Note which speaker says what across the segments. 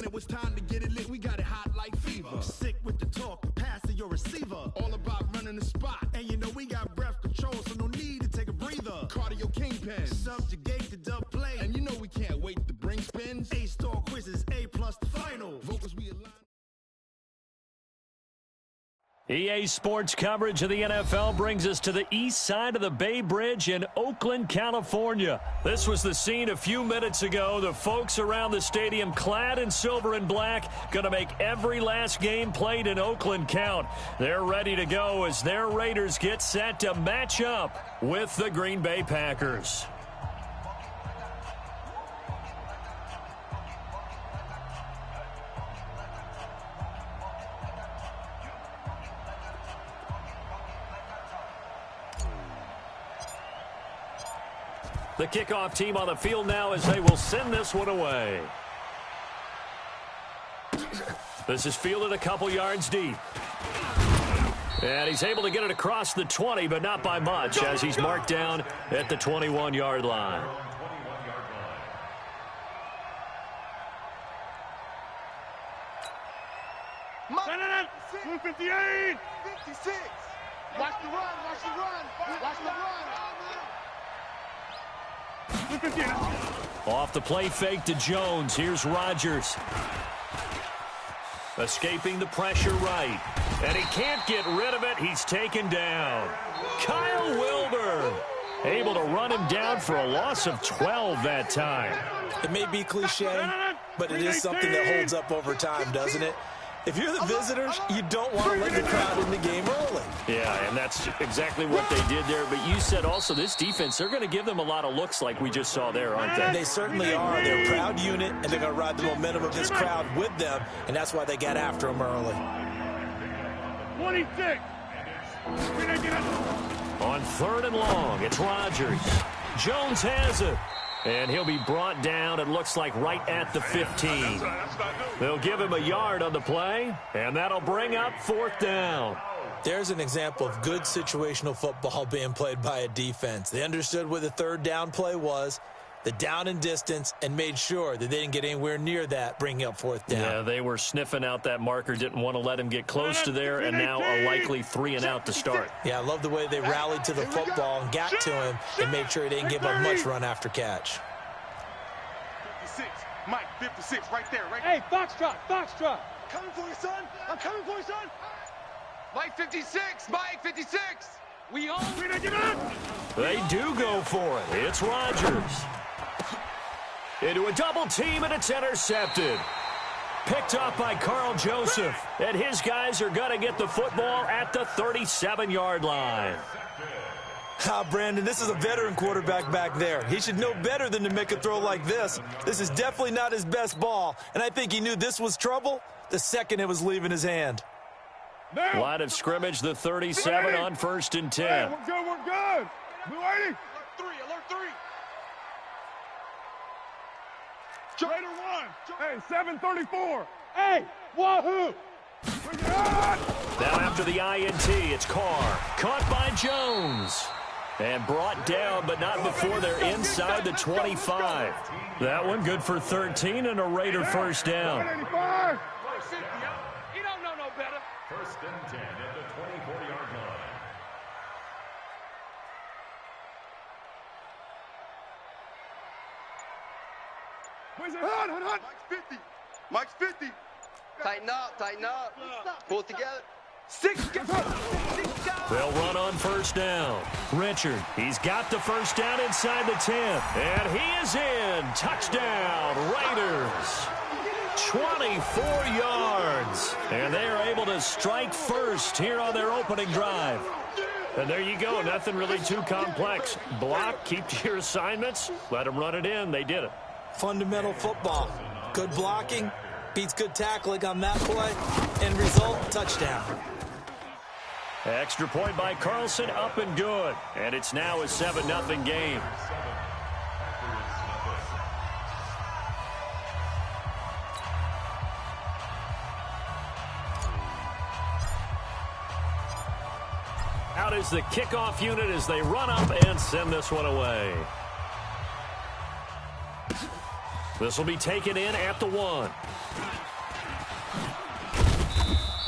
Speaker 1: When it was time to get it lit, we got it hot like fever.
Speaker 2: Sick with the talk, the pass to your receiver.
Speaker 1: All about running the spot.
Speaker 2: And you know we got breath control, so no need to take a breather.
Speaker 1: Cardio kingpin.
Speaker 2: Subjugate the dub play.
Speaker 1: And you know we can't wait to bring spins.
Speaker 2: A-star quizzes, A+ the final.
Speaker 1: Vocals we align.
Speaker 3: EA Sports coverage of the NFL brings us to the east side of the Bay Bridge in Oakland, California. This was the scene a few minutes ago. The folks around the stadium clad in silver and black going to make every last game played in Oakland count. They're ready to go as their Raiders get set to match up with the Green Bay Packers. The kickoff team on the field now as they will send this one away. This is fielded a couple yards deep. And he's able to get it across the 20, but not by much as he's marked down at the 21-yard line.
Speaker 4: Move 58! 56! Watch the run, watch the run, watch the run!
Speaker 3: Off the play fake to Jones. Here's Rodgers. Escaping the pressure right. And he can't get rid of it. He's taken down. Kyle Wilber able to run him down for a loss of 12 that time.
Speaker 5: It may be cliche, but it is something that holds up over time, doesn't it? If you're the visitors, you don't want to let the crowd in the game early.
Speaker 3: Yeah, and that's exactly what they did there. But you said also this defense, they're going to give them a lot of looks like we just saw there, aren't they?
Speaker 5: They certainly are. They're a proud unit, and they're going to ride the momentum of this crowd with them, and that's why they got after them early.
Speaker 4: 26.
Speaker 3: On 3rd and long, it's Rodgers. Jones has it. And he'll be brought down, it looks like, right at the 15. They'll give him a yard on the play, and that'll bring up 4th down.
Speaker 5: There's an example of good situational football being played by a defense. They understood where the 3rd down play was, the down and distance, and made sure that they didn't get anywhere near that, bringing up 4th down.
Speaker 3: Yeah, they were sniffing out that marker, didn't want to let him get close to there, and now a likely 3 and out to start.
Speaker 5: Yeah, I love the way they rallied to the football and got to him and made sure he didn't give up much run after catch.
Speaker 4: 56, Mike, 56, right there, right
Speaker 6: there. Hey, Foxtrot, Foxtrot.
Speaker 4: Coming for you, son. I'm coming for you, son.
Speaker 7: Mike 56, Mike 56. We own.
Speaker 3: They do go for it. It's Rodgers. Into a double team, and it's intercepted. Picked up by Carl Joseph. And his guys are going to get the football at the 37-yard line.
Speaker 5: Brandon, this is a veteran quarterback back there. He should know better than to make a throw like this. This is definitely not his best ball. And I think he knew this was trouble the second it was leaving his hand.
Speaker 3: Line of scrimmage, the 37 on 1st and 10.
Speaker 4: Hey, we're good, we're good. Blue 80. Alert 3, alert 3. Raider 1. Hey, 734.
Speaker 6: Hey, wahoo.
Speaker 3: Now after the INT, it's Carr. Caught by Jones. And brought down, but not before they're inside the 25. That one good for 13 and a Raider 1st down.
Speaker 4: 185.
Speaker 7: You don't know no better.
Speaker 8: 1st and 10 at the 24-yard line.
Speaker 4: Where's it? Hut. Mike's 50. Mike's 50.
Speaker 7: Tighten up. Pull it together.
Speaker 4: 6.
Speaker 3: They'll run on 1st down. Richard, he's got the 1st down inside the 10. And he is in. Touchdown, Raiders. 24 yards. And they are able to strike first here on their opening drive. And there you go. Nothing really too complex. Block, keep to your assignments, let them run it in. They did it.
Speaker 5: Fundamental football. Good blocking beats good tackling on that play. End result, touchdown.
Speaker 3: Extra point by Carlson, up and good. And it's now a 7-0 game. Out is the kickoff unit as they run up and send this one away. This will be taken in at the 1.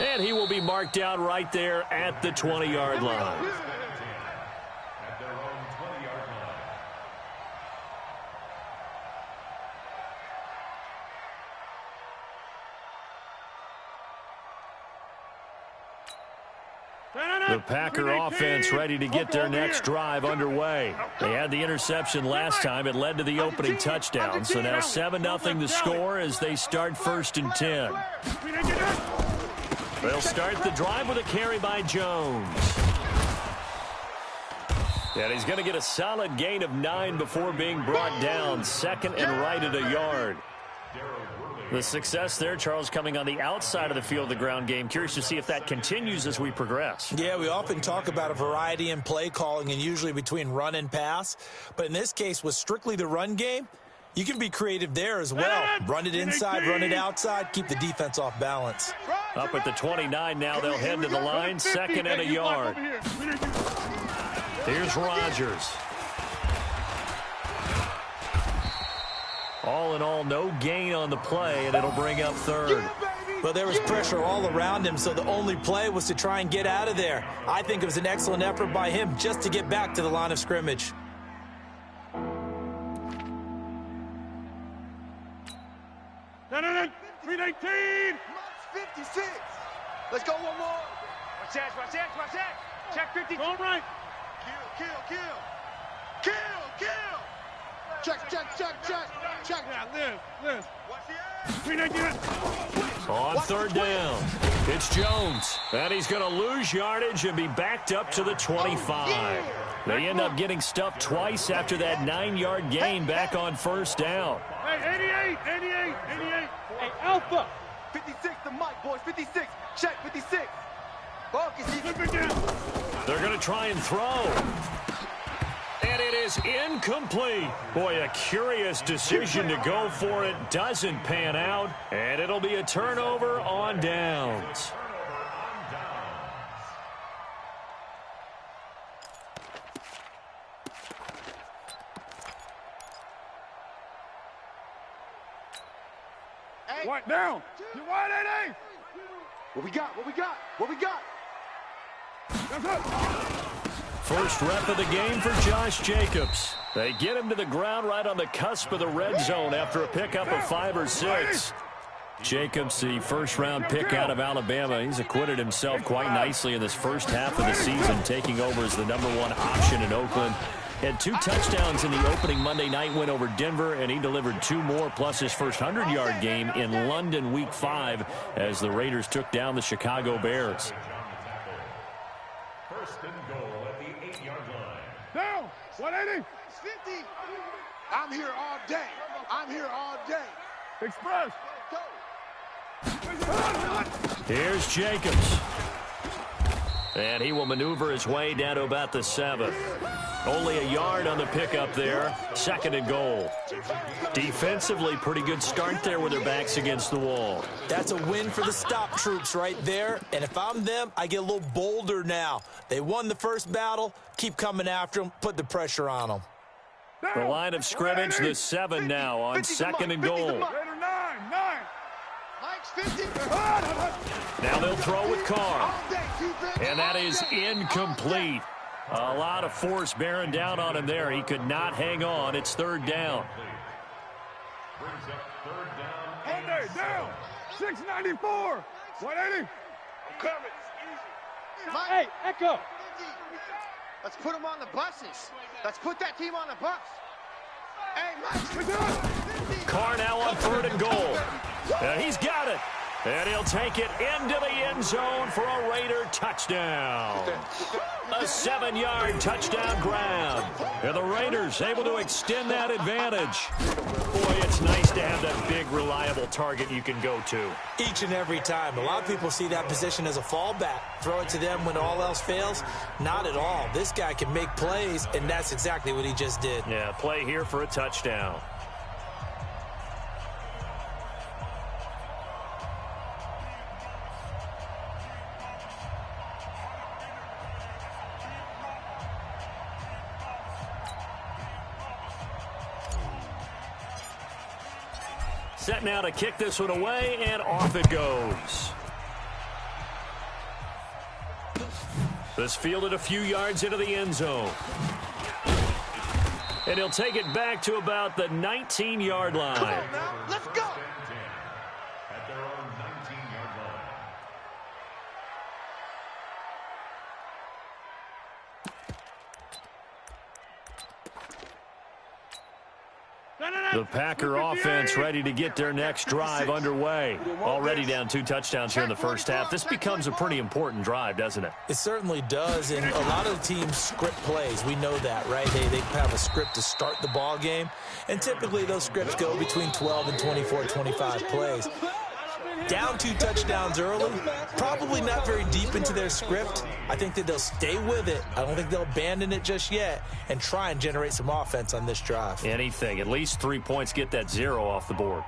Speaker 3: And he will be marked down right there at the 20-yard line.
Speaker 8: At their own 20-yard line.
Speaker 3: The Packer offense ready to get their next drive underway. They had the interception last time. It led to the opening touchdown. So now 7-0 the score as they start 1st and 10. They'll start the drive with a carry by Jones. And he's going to get a solid gain of 9 before being brought down. 2nd and right at a yard. The success there, Charles, coming on the outside of the field, the ground game. Curious to see if that continues as we progress.
Speaker 5: Yeah, we often talk about a variety in play calling and usually between run and pass. But in this case, with strictly the run game, you can be creative there as well. Run it inside, run it outside, keep the defense off balance.
Speaker 3: Up at the 29 now, they'll head to the line. 2nd and a yard. Here's Rodgers. All in all, no gain on the play, and it'll bring up 3rd.
Speaker 5: Well, there was pressure all around him, so the only play was to try and get out of there. I think it was an excellent effort by him just to get back to the line of scrimmage.
Speaker 4: No. 319.
Speaker 7: 56. Let's go one more. Watch that. Check 50.
Speaker 4: Go right.
Speaker 7: Kill. Check.
Speaker 4: Yeah, live. 319.
Speaker 3: On 3rd down, it's Jones. And he's going to lose yardage and be backed up to the 25. They end up getting stuffed twice after that 9-yard gain back on 1st down.
Speaker 4: Hey, 88. Hey, Alpha.
Speaker 7: 56 to Mike, boys. 56. Check 56.
Speaker 3: They're going to try and throw. And it is incomplete. Boy, a curious decision to go for it. Doesn't pan out. And it'll be a turnover on downs.
Speaker 4: White down. You wide, 88.
Speaker 7: What we got?
Speaker 4: That's up.
Speaker 3: First rep of the game for Josh Jacobs. They get him to the ground right on the cusp of the red zone after a pickup of 5 or 6. Jacobs, the first-round pick out of Alabama. He's acquitted himself quite nicely in this first half of the season, taking over as the #1 option in Oakland. Had 2 touchdowns in the opening Monday night win over Denver, and he delivered 2 more plus his first 100-yard game in London Week 5 as the Raiders took down the Chicago Bears.
Speaker 8: 1st and goal at the 8-yard line.
Speaker 4: Down. 180.
Speaker 7: 50. I'm here all day.
Speaker 4: Express.
Speaker 3: Here's Jacobs. And he will maneuver his way down to about the 7th. Only a yard on the pickup there. 2nd and goal. Defensively, pretty good start there with their backs against the wall.
Speaker 5: That's a win for the stop troops right there. And if I'm them, I get a little bolder now. They won the first battle. Keep coming after them. Put the pressure on them.
Speaker 3: The line of scrimmage, the 7 now on 2nd and goal.
Speaker 4: Raider 9.
Speaker 7: Mike's 50.
Speaker 3: Now they'll throw with Carr. And that is incomplete. A lot of force bearing down on him there. He could not hang on. It's 3rd down.
Speaker 8: Brings up 3rd down.
Speaker 4: Hyundai down. 694. 180. I'm coming.
Speaker 7: Mike.
Speaker 6: Hey, Echo.
Speaker 7: Let's put them on the buses. Let's put that team on the bus. Hey, Mike.
Speaker 3: Carr now on 3rd and goal. And he's got it. And he'll take it into the end zone for a Raider touchdown. A 7-yard touchdown grab. And the Raiders able to extend that advantage. Boy, it's nice to have that big, reliable target you can go to.
Speaker 5: Each and every time. A lot of people see that position as a fallback. Throw it to them when all else fails. Not at all. This guy can make plays, and that's exactly what he just did.
Speaker 3: Yeah, play here for a touchdown. Set now to kick this one away, and off it goes. This fielded a few yards into the end zone. And he'll take it back to about the 19-yard line.
Speaker 7: Come on now, let's go.
Speaker 8: At their own 19-yard line.
Speaker 3: The Packer offense ready to get their next drive underway. Already down 2 touchdowns here in the first half. This becomes a pretty important drive, doesn't it?
Speaker 5: It certainly does, and a lot of the teams script plays. We know that, right? They have a script to start the ball game, and typically those scripts go between 12 and 24, 25 plays. Down 2 touchdowns early, probably not very deep into their script. I think that they'll stay with it. I don't think they'll abandon it just yet and try and generate some offense on this drive.
Speaker 3: Anything. At least 3 points, get that 0 off the board.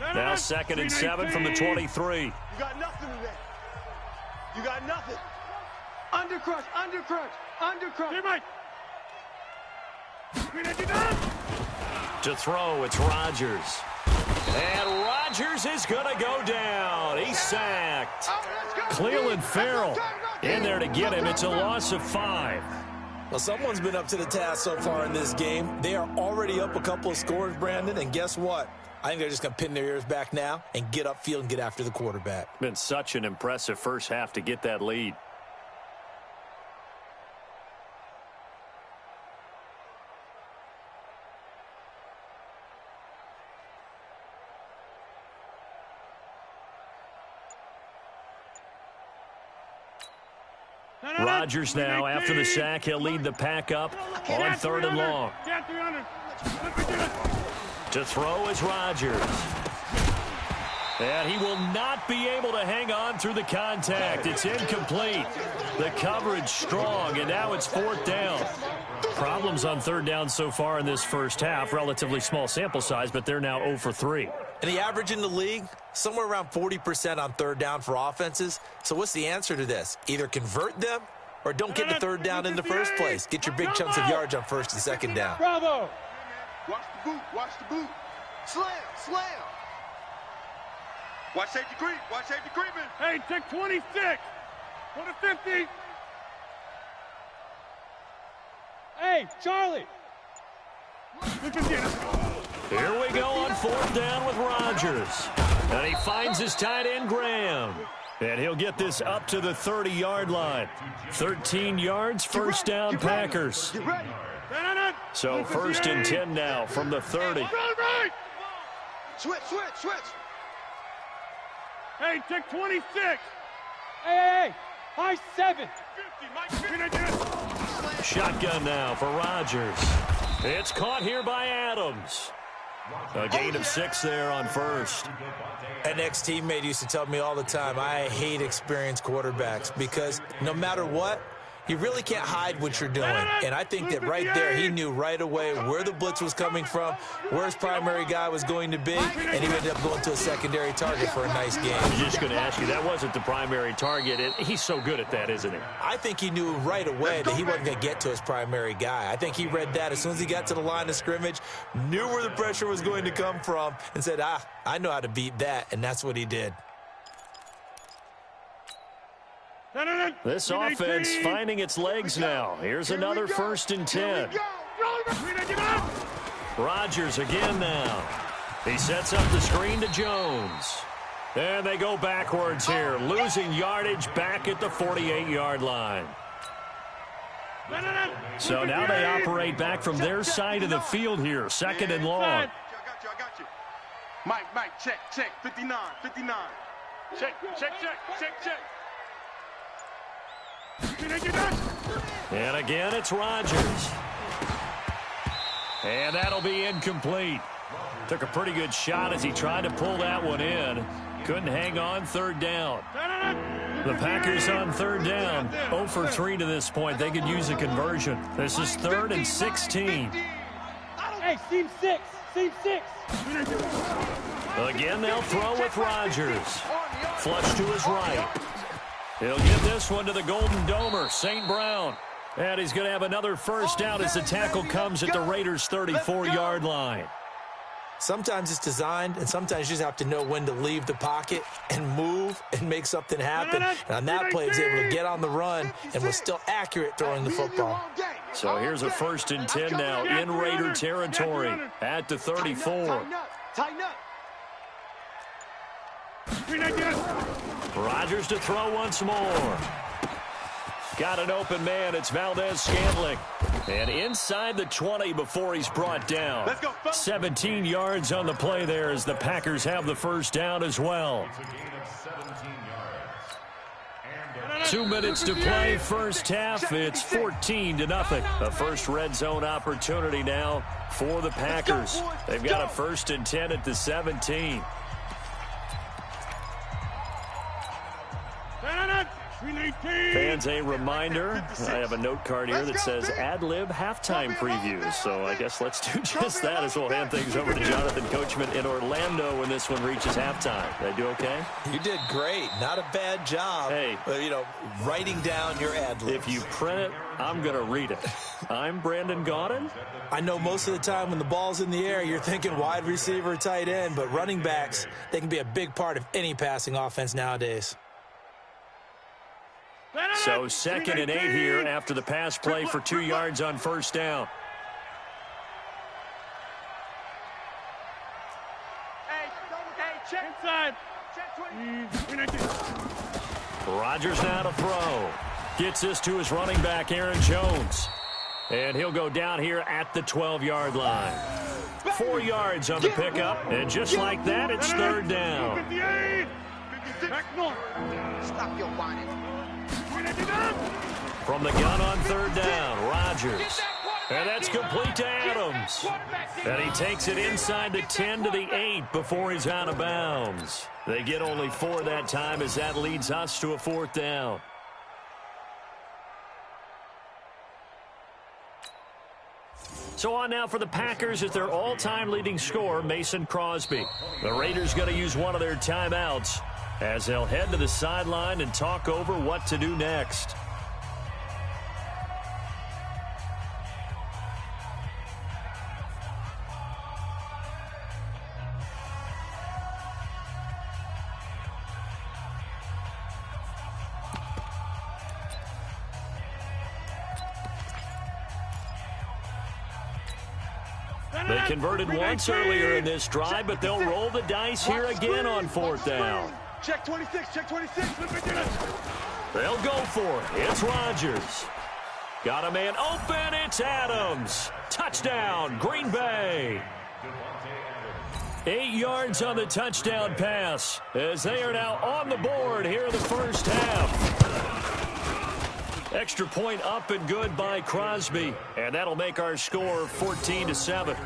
Speaker 3: Now 2nd and 7 from the 23.
Speaker 7: You got nothing today. You got nothing. Undercrush, undercrush, undercrush.
Speaker 3: To throw, it's Rodgers. And Rodgers is going to go down. He's sacked. Cleveland Farrell in there to get him. It's a loss of 5.
Speaker 5: Well, someone's been up to the task so far in this game. They are already up a couple of scores, Brandon, and guess what? I think they're just going to pin their ears back now and get upfield and get after the quarterback.
Speaker 3: Been such an impressive first half to get that lead. Rodgers now, after the sack, he'll lead the pack up on 3rd and long. To throw is Rodgers. And he will not be able to hang on through the contact. It's incomplete. The coverage strong, and now it's 4th down. Problems on 3rd down so far in this first half. Relatively small sample size, but they're now 0 for 3.
Speaker 5: And the average in the league, somewhere around 40% on 3rd down for offenses. So what's the answer to this? Either convert them or don't get the 3rd down in the first place. Get your big chunks of yards on 1st and 2nd down.
Speaker 6: Bravo!
Speaker 7: Watch the boot, watch the boot. Slam, slam. Watch safety creep, watch safety creeping.
Speaker 6: Hey, take 26. Go to 50. Hey, Charlie.
Speaker 3: Here we go on 4th down with Rodgers. And he finds his tight end, Graham. And he'll get this up to the 30-yard line. 13 yards, 1st down, Packers.
Speaker 7: Get ready.
Speaker 3: So 1st and 10 now from the 30.
Speaker 7: Switch, switch, switch.
Speaker 6: Hey, take 26. Hey, high 7.
Speaker 3: Shotgun now for Rodgers. It's caught here by Adams. A gain of 6 there on 1st.
Speaker 5: An ex-teammate used to tell me all the time, I hate experienced quarterbacks because no matter what, you really can't hide what you're doing. And I think that right there, he knew right away where the blitz was coming from, where his primary guy was going to be, and he ended up going to a secondary target for a nice game.
Speaker 3: I was just going to ask you, that wasn't the primary target. He's so good at that, isn't he?
Speaker 5: I think he knew right away that he wasn't going to get to his primary guy. I think he read that as soon as he got to the line of scrimmage, knew where the pressure was going to come from, and said, I know how to beat that, and that's what he did.
Speaker 3: This offense finding its legs now. Here's another 1st and 10. Rodgers again now. He sets up the screen to Jones. And they go backwards here, losing yardage back at the 48-yard line. So now they operate back from their side of the field here, 2nd and long.
Speaker 7: I got you. Mike, check, 59. Check.
Speaker 3: And again, it's Rodgers. And that'll be incomplete. Took a pretty good shot as he tried to pull that one in. Couldn't hang on 3rd down. The Packers on 3rd down. 0 for 3 to this point. They could use a conversion. This is 3rd and 16.
Speaker 6: Hey, seam 6.
Speaker 3: Again, they'll throw with Rodgers. Flush to his right. He'll give this one to the Golden Domer, St. Brown. And he's going to have another first down as the tackle comes at the Raiders' 34-yard line.
Speaker 5: Sometimes it's designed, and sometimes you just have to know when to leave the pocket and move and make something happen. And on that play, he was able to get on the run and was still accurate throwing the football.
Speaker 3: So here's a 1st and 10 now in Raider territory at the 34.
Speaker 7: Tighten up.
Speaker 3: Rodgers to throw once more. Got an open man. It's Valdez-Scantling. And inside the 20 before he's brought down. 17 yards on the play there as the Packers have the first down as well. 2 minutes to play first half. It's 14-0. A first red zone opportunity now for the Packers. They've got a 1st and 10 at the 17. Fans, a reminder, I have a note card here that says ad-lib halftime previews. So I guess let's do just that as we'll hand things over to Jonathan Coachman in Orlando when this one reaches halftime. Did I do okay?
Speaker 5: You did great. Not a bad job.
Speaker 3: Hey,
Speaker 5: writing down your ad-libs.
Speaker 3: If you print it, I'm going to read it. I'm Brandon Gaudin.
Speaker 5: I know most of the time when the ball's in the air, you're thinking wide receiver, tight end, but running backs, they can be a big part of any passing offense nowadays.
Speaker 3: So 2nd and 8 here after the pass play for 2 yards on first down.
Speaker 4: Check inside.
Speaker 3: Rodgers now to throw. Gets this to his running back, Aaron Jones. And he'll go down here at the 12-yard line. 4 yards on the pickup. And just like that, it's 3rd down.
Speaker 4: 58. Back north.
Speaker 7: Stop your whining.
Speaker 3: From the gun on 3rd down, Rodgers. And that's complete to Adams. And he takes it inside the 10 to the 8 before he's out of bounds. They get only 4 that time as that leads us to a 4th down. So on now for the Packers is their all-time leading scorer, Mason Crosby. The Raiders going to use one of their timeouts as they'll head to the sideline and talk over what to do next. They converted once earlier in this drive, but they'll roll the dice here again on 4th down.
Speaker 4: Check 26, check 26.
Speaker 3: They'll go for it. It's Rodgers. Got a man open. It's Adams. Touchdown, Green Bay. 8 yards on the touchdown pass as they are now on the board here in the first half. Extra point up and good by Crosby. And that'll make our score 14-7.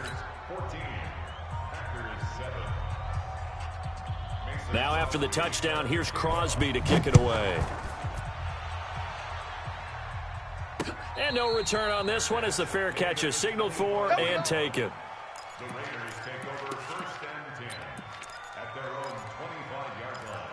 Speaker 3: Now after the touchdown, here's Crosby to kick it away. And no return on this one as the fair catch is signaled for and taken.
Speaker 8: The Raiders take over 1st and 10 at their own 25-yard line.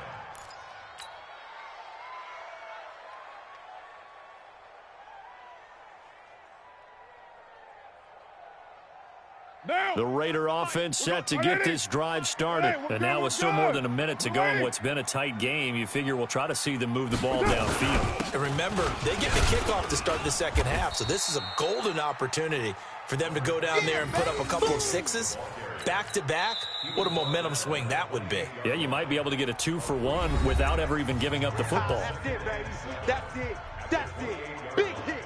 Speaker 3: The Raider offense set to get this drive started. And now with still more than a minute to go in what's been a tight game, you figure we'll try to see them move the ball downfield.
Speaker 5: And remember, they get the kickoff to start the second half, so this is a golden opportunity for them to go down there and put up a couple of sixes. Back-to-back, what a momentum swing that would be.
Speaker 3: Yeah, you might be able to get a 2-for-1 without ever even giving up the football.
Speaker 4: That's it, baby. That's it. That's it. Big hit.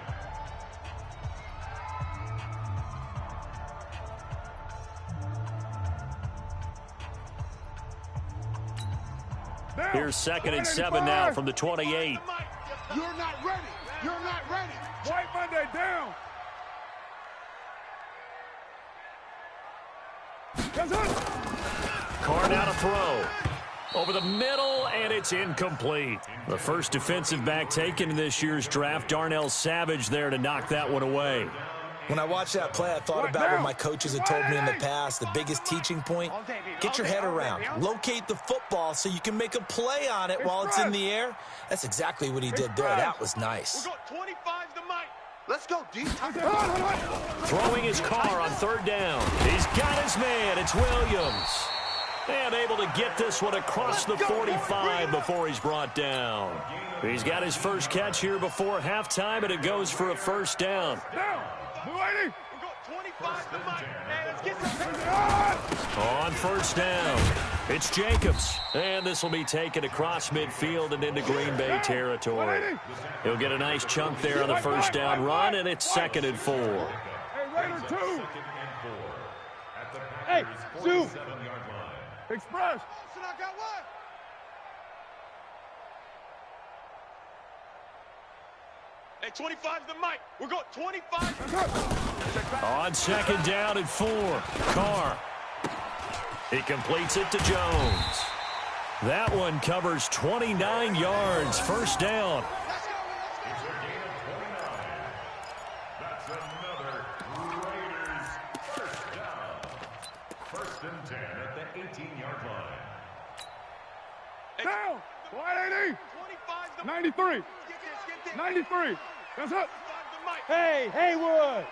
Speaker 3: Here's 2nd and 7 now from the 28.
Speaker 4: You're not ready. You're not ready. White Monday down.
Speaker 3: Carr now to throw. Over the middle, and it's incomplete. The first defensive back taken in this year's draft, Darnell Savage there to knock that one away.
Speaker 5: When I watched that play, I thought about what my coaches had told me in the past. The biggest teaching point, get your head around. Locate the football so you can make a play on it while it's in the air. That's exactly what he did there. That was nice.
Speaker 7: We got 25 to Mike. Let's go, D.
Speaker 3: Throwing his car on third down. He's got his man. It's Williams. And able to get this one across the 45 before he's brought down. He's got his first catch here before halftime, and it goes for a first down. On first down, it's Jacobs. And this will be taken across midfield and into Green Bay territory. He'll get a nice chunk there on the first down run, and it's 2nd and 4.
Speaker 6: Hey, Sue. Express.
Speaker 4: Hey, 25 to Mike. We got 25.
Speaker 3: On 2nd down and 4. Carr. He completes it to Jones. That one covers 29 yards. First down.
Speaker 8: It's a gain of 29. That's another Raiders first down. 1st and 10 at the 18-yard line.
Speaker 6: Down. 180. 93. 93. That's up. Hey, Haywood.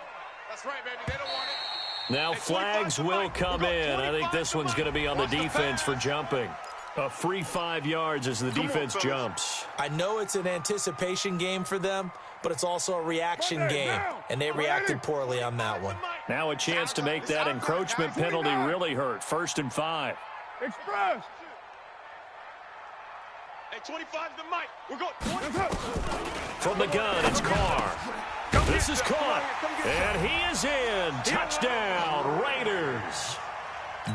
Speaker 4: That's right, baby. They don't want it.
Speaker 3: Now flags will come in. I think this one's going to be on the defense for jumping. A free 5 yards as the defense jumps.
Speaker 5: I know it's an anticipation game for them, but it's also a reaction game, and they reacted poorly on that one.
Speaker 3: Now a chance to make that encroachment penalty really hurt. 1st and 5.
Speaker 6: Express.
Speaker 4: Hey, 25 to Mike. We got 20.
Speaker 3: From the gun, it's Carr. This is caught, and he is in. Touchdown, Raiders.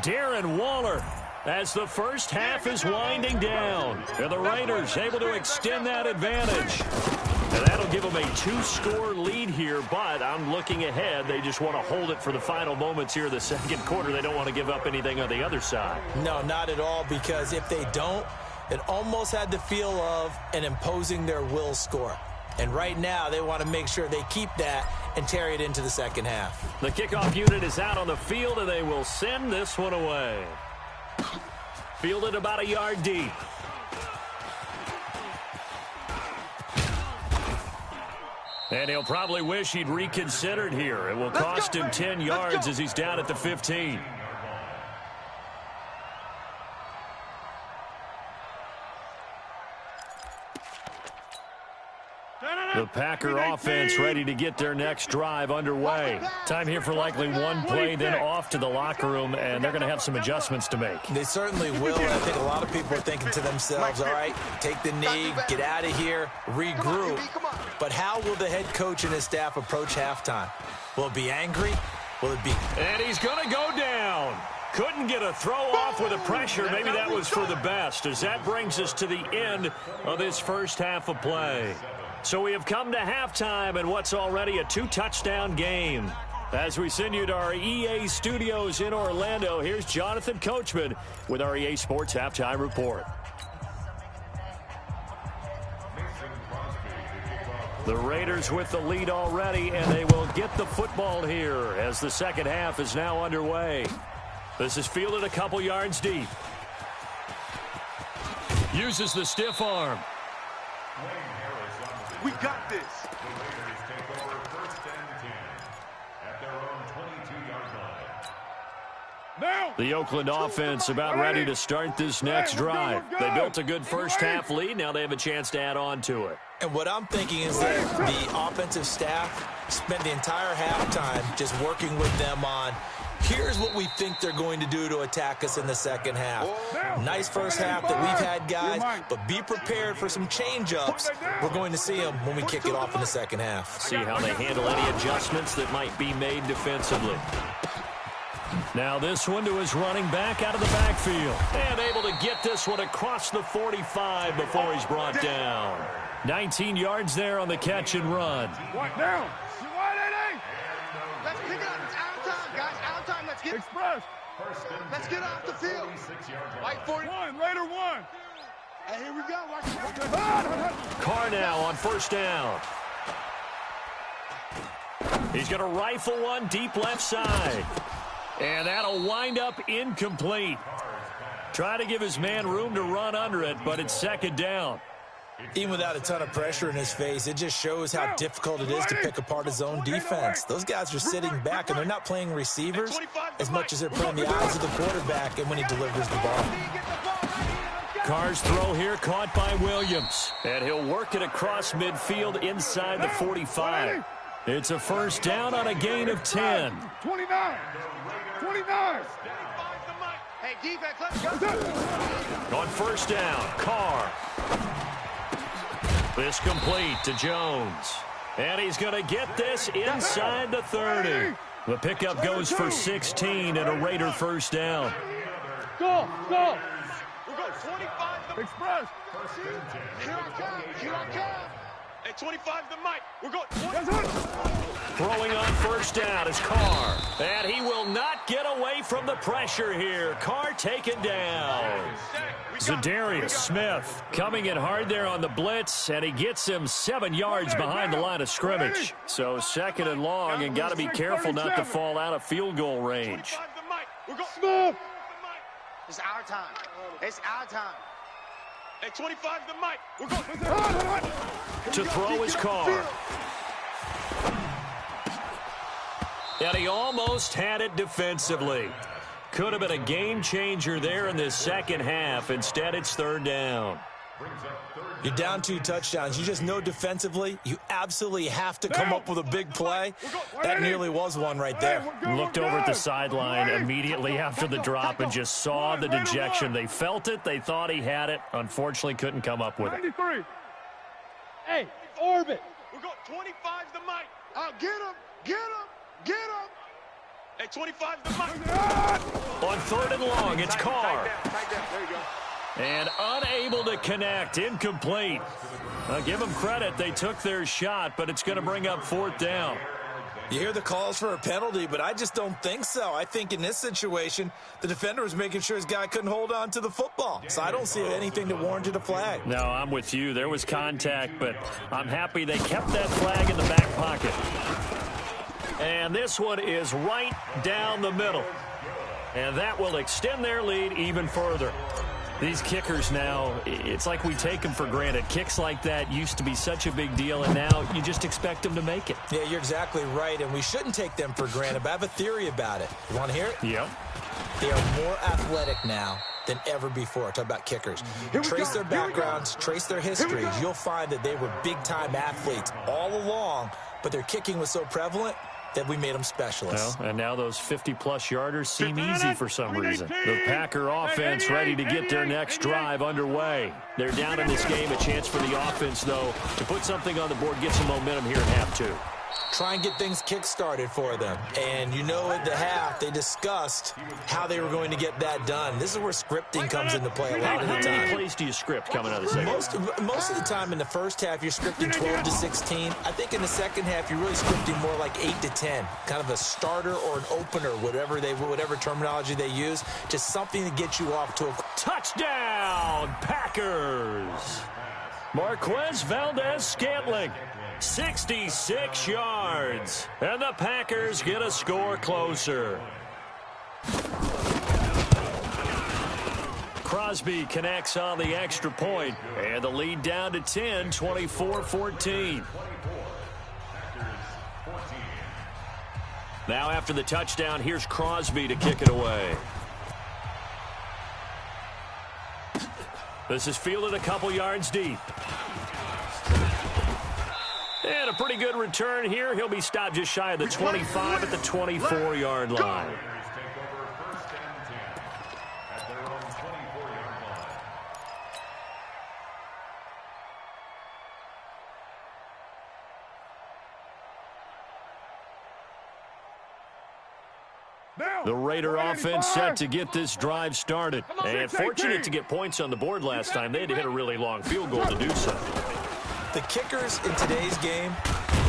Speaker 3: Darren Waller, as the first half is winding down, and the Raiders able to extend that advantage. And that'll give them a 2-score lead here, but I'm looking ahead. They just want to hold it for the final moments here of the second quarter. They don't want to give up anything on the other side.
Speaker 5: No, not at all, because if they don't, it almost had the feel of an imposing their will score. And right now, they want to make sure they keep that and carry it into the second half.
Speaker 3: The kickoff unit is out on the field, and they will send this one away. Fielded about a yard deep. And he'll probably wish he'd reconsidered here. It will cost him 10 yards as he's down at the 15. The Packer offense ready to get their next drive underway. Time here for likely one play, then off to the locker room, and they're going to have some adjustments to make.
Speaker 5: They certainly will, and I think a lot of people are thinking to themselves, all right, take the knee, get out of here, regroup. But how will the head coach and his staff approach halftime? Will it be angry? Will it be...
Speaker 3: And he's going to go down. Couldn't get a throw off with the pressure. Maybe that was for the best, as that brings us to the end of this first half of play. So we have come to halftime in what's already a 2-touchdown game. As we send you to our EA studios in Orlando, here's Jonathan Coachman with our EA Sports Halftime Report. The Raiders with the lead already, and they will get the football here as the second half is now underway. This is fielded a couple yards deep. Uses the stiff arm.
Speaker 2: We got this.
Speaker 8: The Raiders take over 1st and 10 at their own 22-yard line.
Speaker 6: Now.
Speaker 3: The Oakland offense about ready to start this next drive. They built a good first half lead. Now they have a chance to add on to it.
Speaker 5: And what I'm thinking is that the offensive staff spent the entire halftime just working with them on, here's what we think they're going to do to attack us in the second half. Nice first half that we've had, guys, but be prepared for some change-ups. We're going to see them when we kick it off in the second half.
Speaker 3: See how they handle any adjustments that might be made defensively. Now this one to his running back out of the backfield. And able to get this one across the 45 before he's brought down. 19 yards there on the catch and run.
Speaker 6: What now?
Speaker 7: Let's pick it up. It's out of time, guys. Out of time. Let's get
Speaker 6: Express.
Speaker 7: Let's get off the field. White 40.
Speaker 6: Raider 1.
Speaker 7: Hey, here we go. Watch it.
Speaker 3: Carr now on first down. He's going to rifle one deep left side. And that'll wind up incomplete. Try to give his man room to run under it, but it's second down.
Speaker 5: Even without a ton of pressure in his face, it just shows how difficult it is to pick apart his own defense. Those guys are sitting back, and they're not playing receivers as much as they're playing the eyes of the quarterback and when he delivers the ball.
Speaker 3: Carr's throw here caught by Williams. And he'll work it across midfield inside the 45. It's a first down on a gain of 10.
Speaker 4: 29. 29.
Speaker 7: Hey, defense, let's go.
Speaker 3: On first down, Carr. This complete to Jones. And he's going to get this inside the 30. The pickup goes for 16 and a Raider first down.
Speaker 4: Go, go.
Speaker 7: We're going 25 to
Speaker 4: Express.
Speaker 7: Here I come. Here I come.
Speaker 4: Hey, 25 to Mike. We're going 20.
Speaker 6: That's it.
Speaker 3: Throwing on first down is Carr. And he will not get away from the pressure here. Carr taken down. Zadarius Smith coming in hard there on the blitz, and he gets him 7 yards behind the line of scrimmage. So second and long, and got to be careful not to fall out of field goal range.
Speaker 4: Smith.
Speaker 7: It's our time. It's our time.
Speaker 4: Hey, 25 to Mike. We're going.
Speaker 3: To throw is Carr. And he almost had it defensively. Could have been a game changer there in this second half. Instead, it's third down.
Speaker 5: You're down 2 touchdowns. You just know defensively you absolutely have to come up with a big play. That nearly was one right there.
Speaker 3: Looked over at the sideline immediately after the drop and just saw the dejection. They felt it. They thought he had it. Unfortunately, couldn't come up with it.
Speaker 6: 93. Hey, orbit.
Speaker 4: We're going 25 to Mike.
Speaker 7: Get him. Get him. Get him.
Speaker 4: Hey, 25 to Mike.
Speaker 3: On third and long, it's Carr.
Speaker 7: Tight down. There you go.
Speaker 3: And unable to connect. Incomplete. Give them credit. They took their shot, but it's going to bring up fourth down.
Speaker 5: You hear the calls for a penalty, but I just don't think so. I think in this situation, the defender was making sure his guy couldn't hold on to the football. So I don't see anything that warranted a flag.
Speaker 3: No, I'm with you. There was contact, but I'm happy they kept that flag in the back pocket. And this one is right down the middle. And that will extend their lead even further. These kickers now, it's like we take them for granted. Kicks like that used to be such a big deal, and now you just expect them to make it.
Speaker 5: Yeah, you're exactly right, and we shouldn't take them for granted, but I have a theory about it. You want to hear it?
Speaker 3: Yep.
Speaker 5: They are more athletic now than ever before. Talk about kickers. Trace their backgrounds, trace their histories. You'll find that they were big-time athletes all along, but their kicking was so prevalent that we made them specialists.
Speaker 3: Well, and now those 50-plus yarders seem easy for some reason. The Packer offense ready to get their next drive underway. They're down in this game. A chance for the offense, though, to put something on the board, get some momentum here in half 2.
Speaker 5: Try and get things kick-started for them. And you know at the half, they discussed how they were going to get that done. This is where scripting comes into play a lot of the
Speaker 3: How many
Speaker 5: time.
Speaker 3: plays do you script coming out of the second?
Speaker 5: Most of the time in the first half, you're scripting 12 to 16. I think in the second half, you're really scripting more like 8 to 10. Kind of a starter or an opener, whatever terminology they use. Just something to get you off to a...
Speaker 3: Touchdown, Packers! Marquez Valdez-Scantling, 66 yards. And the Packers get a score closer. Crosby connects on the extra point, and the lead down to 10, 24-14. Now after the touchdown, here's Crosby to kick it away. This is fielded a couple yards deep. And a pretty good return here. He'll be stopped just shy of the 25 at the 24-yard line. The Raider offense set to get this drive started. And fortunate to get points on the board last time. They had to hit a really long field goal to do so.
Speaker 5: The kickers in today's game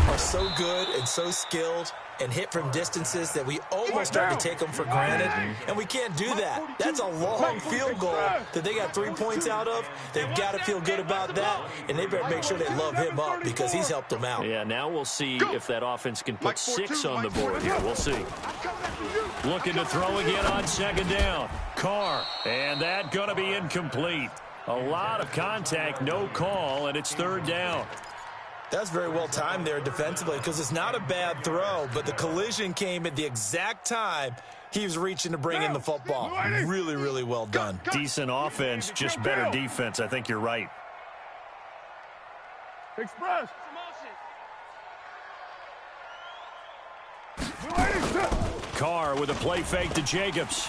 Speaker 5: are so good and so skilled and hit from distances that we almost start to take them for granted, and we can't do that. That's a long field goal that they got 3 points out of. They've got to feel good about that, and they better make sure they love him up because he's helped them out.
Speaker 3: Yeah, now we'll see if that offense can put 6 on the board here. We'll see. Looking to throw again on second down. Carr, and that going to be incomplete. A lot of contact, no call, and it's third down.
Speaker 5: That's very well timed there defensively because it's not a bad throw, but the collision came at the exact time he was reaching to bring in the football. Really, really well done.
Speaker 3: Decent offense, just better defense. I think you're right.
Speaker 6: Express.
Speaker 3: Carr with a play fake to Jacobs.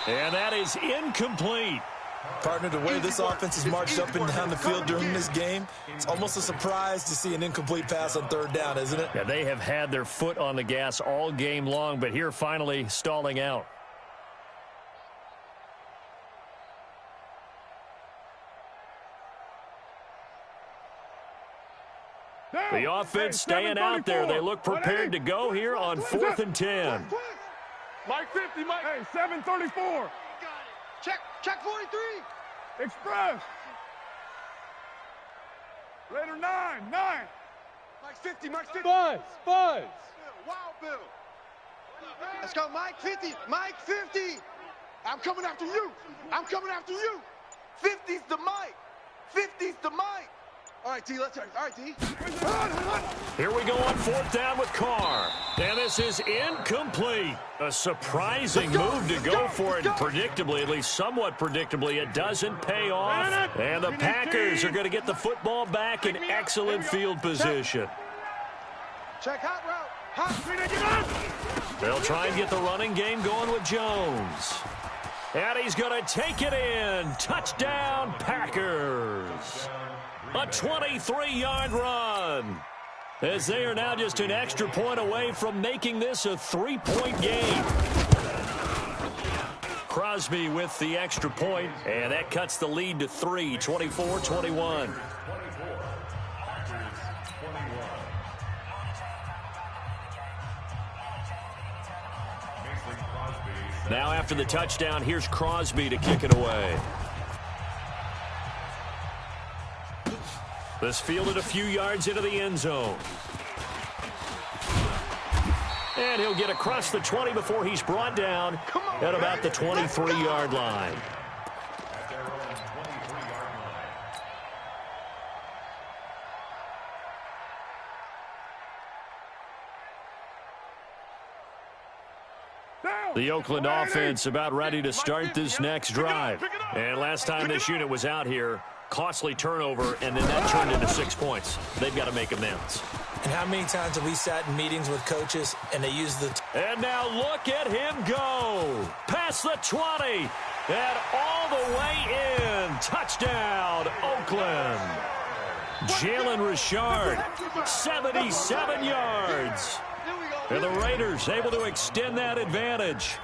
Speaker 3: And that is incomplete.
Speaker 5: Partner, the way this offense has marched up and down the field during this game, it's almost a surprise to see an incomplete pass on third down, isn't it?
Speaker 3: Yeah, they have had their foot on the gas all game long, but here finally stalling out. The offense staying out there. They look prepared to go here on 4th and 10.
Speaker 6: Mike 50, Mike. Hey, 734.
Speaker 7: Check 43.
Speaker 6: Express. Later 9.
Speaker 7: Mike 50, Mike 50.
Speaker 6: Buzz.
Speaker 7: Wild Bill. Let's go, Mike 50. Mike 50. I'm coming after you. 50's the Mike. 50's the Mike. All right, D, let's turn. All right, D.
Speaker 3: Here we go on 4th down with Carr. And this is incomplete. A surprising move to go for it. Predictably, at least somewhat predictably, it doesn't pay off. And the Packers are going to get the football back in excellent field position.
Speaker 7: Check hot route.
Speaker 3: They'll try and get the running game going with Jones. And he's going to take it in. Touchdown, Packers. A 23-yard run. As they are now just an extra point away from making this a 3-point game. Crosby with the extra point, and that cuts the lead to 3, 24-21. Now after the touchdown, here's Crosby to kick it away. This fielded a few yards into the end zone. And he'll get across the 20 before he's brought down at about the 23-yard line. The Oakland offense about ready to start this next drive. And last time this unit was out here, costly turnover, and then that turned into 6 points. They've got to make amends.
Speaker 5: And how many times have we sat in meetings with coaches and they use the...
Speaker 3: And now look at him go. Past the 20. And all the way in. Touchdown, Oakland. Jalen Richard, 77 yards. And the Raiders able to extend that advantage.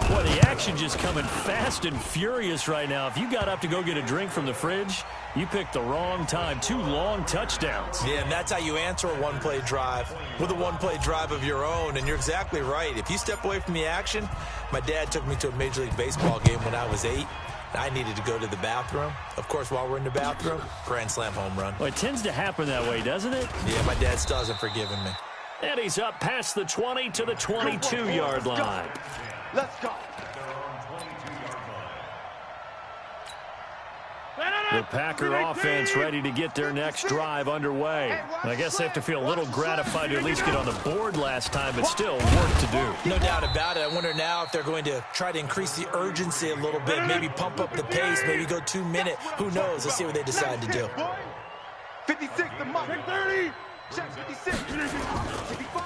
Speaker 3: Boy, the action just coming fast and furious right now. If you got up to go get a drink from the fridge, you picked the wrong time. 2 long touchdowns.
Speaker 5: Yeah, and that's how you answer a one-play drive with a one-play drive of your own. And you're exactly right. If you step away from the action, my dad took me to a Major League Baseball game when I was 8. I needed to go to the bathroom. Of course, while we're in the bathroom, grand slam home run.
Speaker 3: Well, it tends to happen that way, doesn't it?
Speaker 5: Yeah, my dad still hasn't forgiven me.
Speaker 3: And he's up past the 20 to the 22-yard line.
Speaker 7: Let's go.
Speaker 3: The Packer offense ready to get their next drive underway. I guess they have to feel a little gratified to at least get on the board last time, but still work to do.
Speaker 5: No doubt about it. I wonder now if they're going to try to increase the urgency a little bit, maybe pump up the pace, maybe go 2-minute. Who knows? Let's see what they decide to do.
Speaker 7: 56, the mark. 30. Check 56.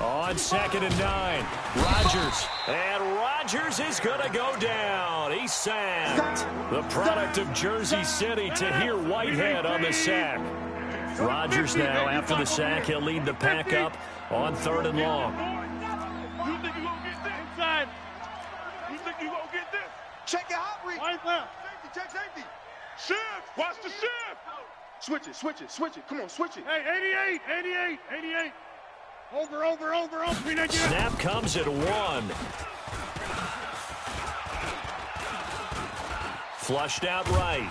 Speaker 3: On 2nd and 9, Rodgers. And Rodgers is going to go down. He's sacked. The product of Jersey City, Tahir Whitehead on the sack. Rodgers now, after the sack, he'll lead the pack up on 3rd and long.
Speaker 4: You think you're going to get this? Inside. You think you're going to get this?
Speaker 7: Check your hot read.
Speaker 4: Right now.
Speaker 7: Safety, check safety.
Speaker 4: Shift. Watch the shift. Switch it, switch it, switch it. Come on, switch it.
Speaker 6: Hey, 88. Over.
Speaker 3: Snap comes at 1. Flushed out right.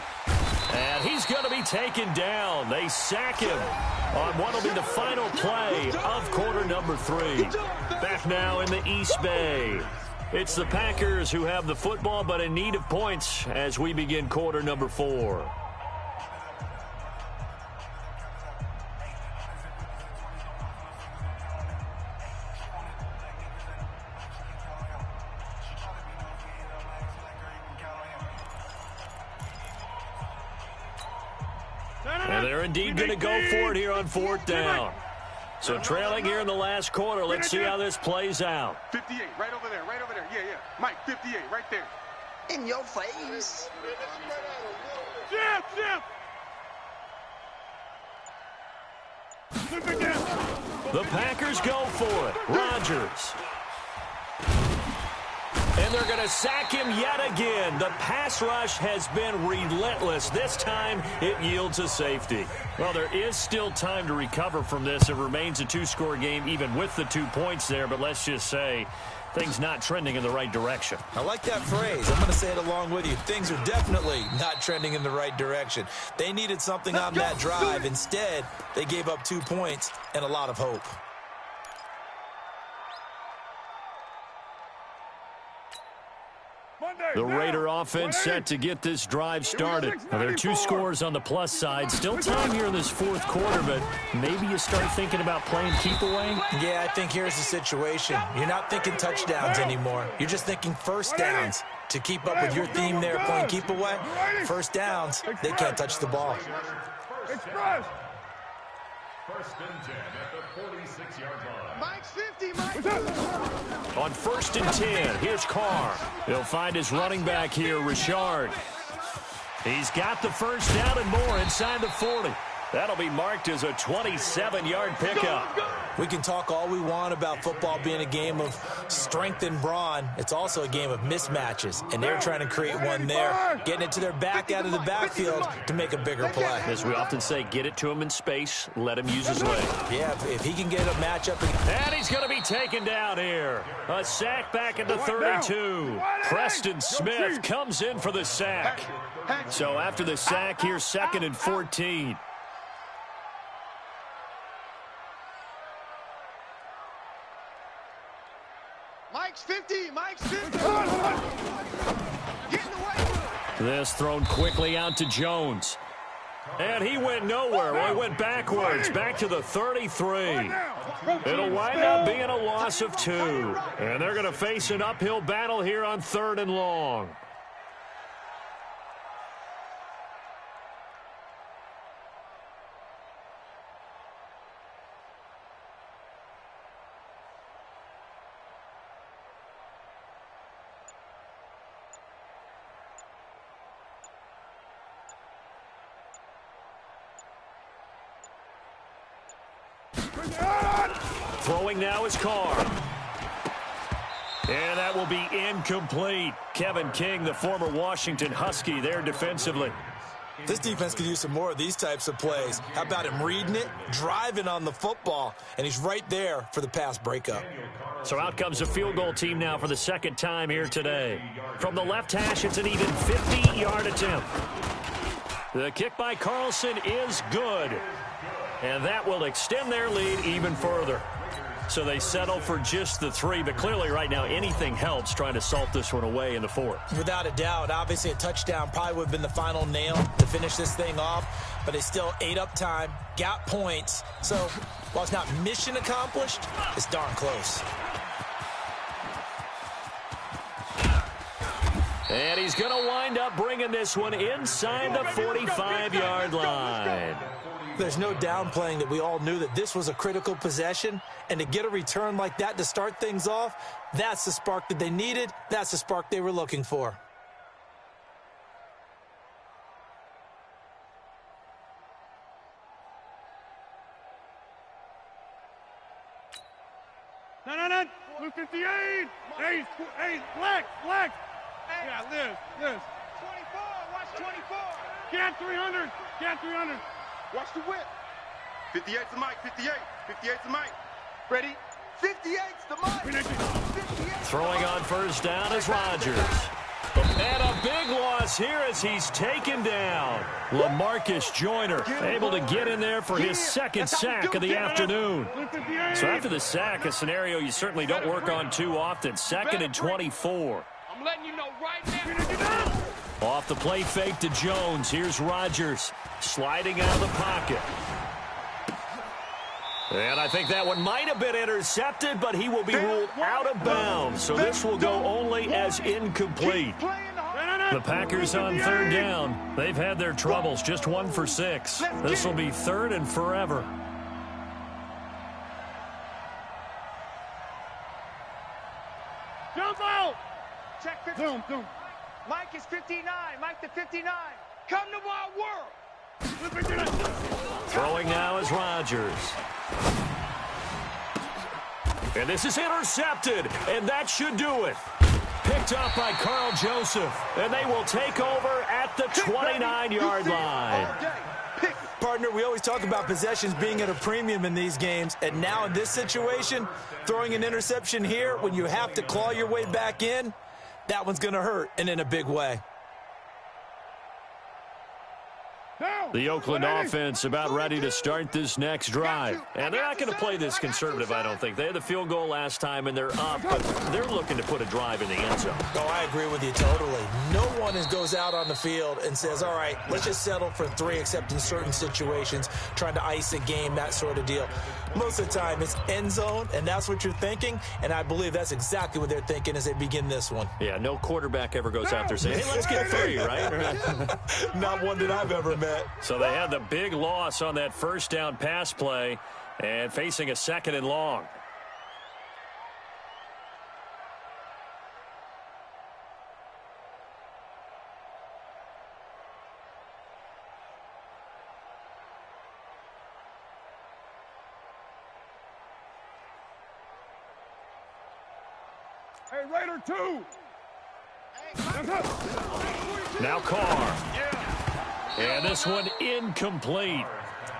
Speaker 3: And he's going to be taken down. They sack him on what will be the final play of quarter number 3. Back now in the East Bay. It's the Packers who have the football, but in need of points as we begin quarter number 4. And they're indeed going to go for it here on 4th down. So trailing here in the last quarter. Let's see how this plays out.
Speaker 4: 58, right over there. Yeah. Mike, 58, right there.
Speaker 7: In your face.
Speaker 6: Jim.
Speaker 3: The Packers go for it. Rodgers. And they're going to sack him yet again. The pass rush has been relentless. This time, it yields a safety. Well, there is still time to recover from this. It remains a 2-score game, even with the 2 points there. But let's just say things not trending in the right direction.
Speaker 5: I like that phrase. I'm going to say it along with you. Things are definitely not trending in the right direction. They needed something on that drive. Instead, they gave up 2 points and a lot of hope.
Speaker 3: The Raider offense set to get this drive started. Now, there are 2 scores on the plus side. Still time here in this 4th quarter, but maybe you start thinking about playing keep away?
Speaker 5: Yeah, I think here's the situation. You're not thinking touchdowns anymore. You're just thinking first downs. To keep up with your theme there, playing keep away, first downs, they can't touch the ball.
Speaker 6: Express.
Speaker 8: 1st and 10 at the 46-yard line.
Speaker 7: Mike's 50, Mike.
Speaker 3: On 1st and 10, here's Carr. He'll find his running back here, Richard. He's got the first down and more inside the 40. That'll be marked as a 27-yard pickup.
Speaker 5: We can talk all we want about football being a game of strength and brawn. It's also a game of mismatches, and they're trying to create one there, getting it to their back out of the backfield to make a bigger play.
Speaker 3: As we often say, get it to him in space, let him use his leg.
Speaker 5: Yeah, if he can get a matchup.
Speaker 3: And he's going to be taken down here. A sack back at the 32. Preston Smith comes in for the sack. So after the sack, here's 2nd and 14.
Speaker 7: Mike's 50. Mike's 50. Getting away.
Speaker 3: This thrown quickly out to Jones. And he went nowhere. Well, he went backwards, back to the 33. It'll wind up being a loss of 2. And they're going to face an uphill battle here on 3rd and long. Throwing now is Carr. And that will be incomplete. Kevin King, the former Washington Husky, there defensively.
Speaker 5: This defense could use some more of these types of plays. How about him reading it, driving on the football, and he's right there for the pass breakup.
Speaker 3: So out comes a field goal team now for the 2nd time here today. From the left hash, it's an even 50-yard attempt. The kick by Carlson is good. And that will extend their lead even further. So they settle for just the 3, but clearly right now anything helps trying to salt this one away in the 4th.
Speaker 5: Without a doubt, obviously a touchdown probably would have been the final nail to finish this thing off, but they still ate up time, got points. So while it's not mission accomplished, it's darn close.
Speaker 3: And he's going to wind up bringing this one inside the 45-yard line.
Speaker 5: There's no downplaying that we all knew that this was a critical possession, and to get a return like that to start things off, that's the spark that they needed. That's the spark they were looking for.
Speaker 6: No. Blue 58. Hey, Black. Yeah, Liz.
Speaker 7: 24. Watch 24.
Speaker 6: Get 300.
Speaker 4: Watch the whip.
Speaker 7: 58's the mic, 58. 58's the mic. Ready? 58's the mic. 58's
Speaker 3: Throwing on first down is Rodgers. And a big loss here as he's taken down. LaMarcus Joyner able to get in there for his second sack of the afternoon. So after the sack, a scenario you certainly don't work on too often. 2nd and 24.
Speaker 4: I'm letting you know right now.
Speaker 3: Off the play fake to Jones. Here's Rodgers sliding out of the pocket. And I think that one might have been intercepted, but he will be ruled out of bounds. So this will go only as incomplete. The Packers on 3rd down. They've had their troubles, just 1 for 6. This will be 3rd and forever.
Speaker 6: Jump out.
Speaker 4: Check 59. Mike is 59. Mike to 59. Come to my world.
Speaker 3: Throwing now is Rodgers. And this is intercepted, and that should do it. Picked up by Carl Joseph, and they will take over at the 29-yard line.
Speaker 5: Partner, we always talk about possessions being at a premium in these games, and now in this situation, throwing an interception here when you have to claw your way back in, that one's going to hurt, and in a big way.
Speaker 3: The Oakland offense about ready to start this next drive. And they're not going to play this conservative, I don't think. They had the field goal last time, and they're up, but they're looking to put a drive in the end zone.
Speaker 5: Oh, I agree with you totally. No one goes out on the field and says, all right, let's just settle for 3, except in certain situations, trying to ice a game, that sort of deal. Most of the time, it's end zone, and that's what you're thinking, and I believe that's exactly what they're thinking as they begin this one.
Speaker 3: Yeah, no quarterback ever goes out there saying, hey, let's get 3, right?
Speaker 5: Not one that I've ever met.
Speaker 3: So they had the big loss on that first down pass play and facing a 2nd and long.
Speaker 6: Hey, Raider 2.
Speaker 3: Now Carr. And this one incomplete.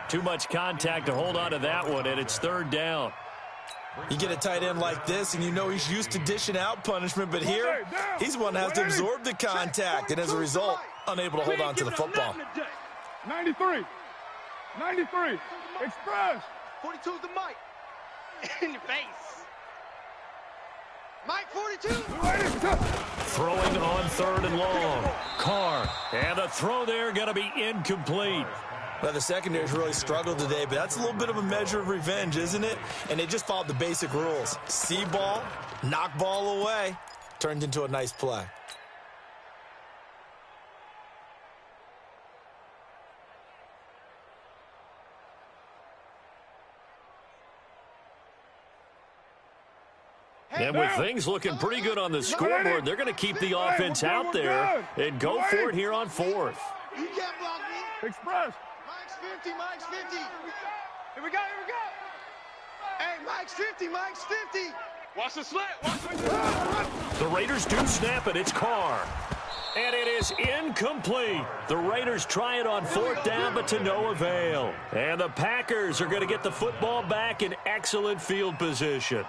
Speaker 3: Too much contact to hold on to that one, and it's 3rd down.
Speaker 5: You get a tight end like this, and you know he's used to dishing out punishment, but here, he's one that has to absorb the contact, and as a result, unable to hold on to the football.
Speaker 6: 93. 93. Express.
Speaker 7: 42's the mic.
Speaker 4: In your face.
Speaker 7: Mike 42.
Speaker 3: Throwing on 3rd and long. Carr. And the throw there going to be incomplete.
Speaker 5: Well, the secondary's really struggled today, but that's a little bit of a measure of revenge, isn't it? And they just followed the basic rules. See ball, knock ball away. Turned into a nice play.
Speaker 3: And with things looking pretty good on the scoreboard, they're going to keep the offense out there and go for it here on 4th.
Speaker 7: You can't block me.
Speaker 6: Express.
Speaker 7: Mike's 50, Mike's 50. Here we go, here we go. Hey, Mike's 50, Mike's 50.
Speaker 4: Watch the slant. Watch the
Speaker 3: The Raiders do snap it. It's Carr. And it is incomplete. The Raiders try it on 4th down, but to no avail. And the Packers are going to get the football back in excellent field position.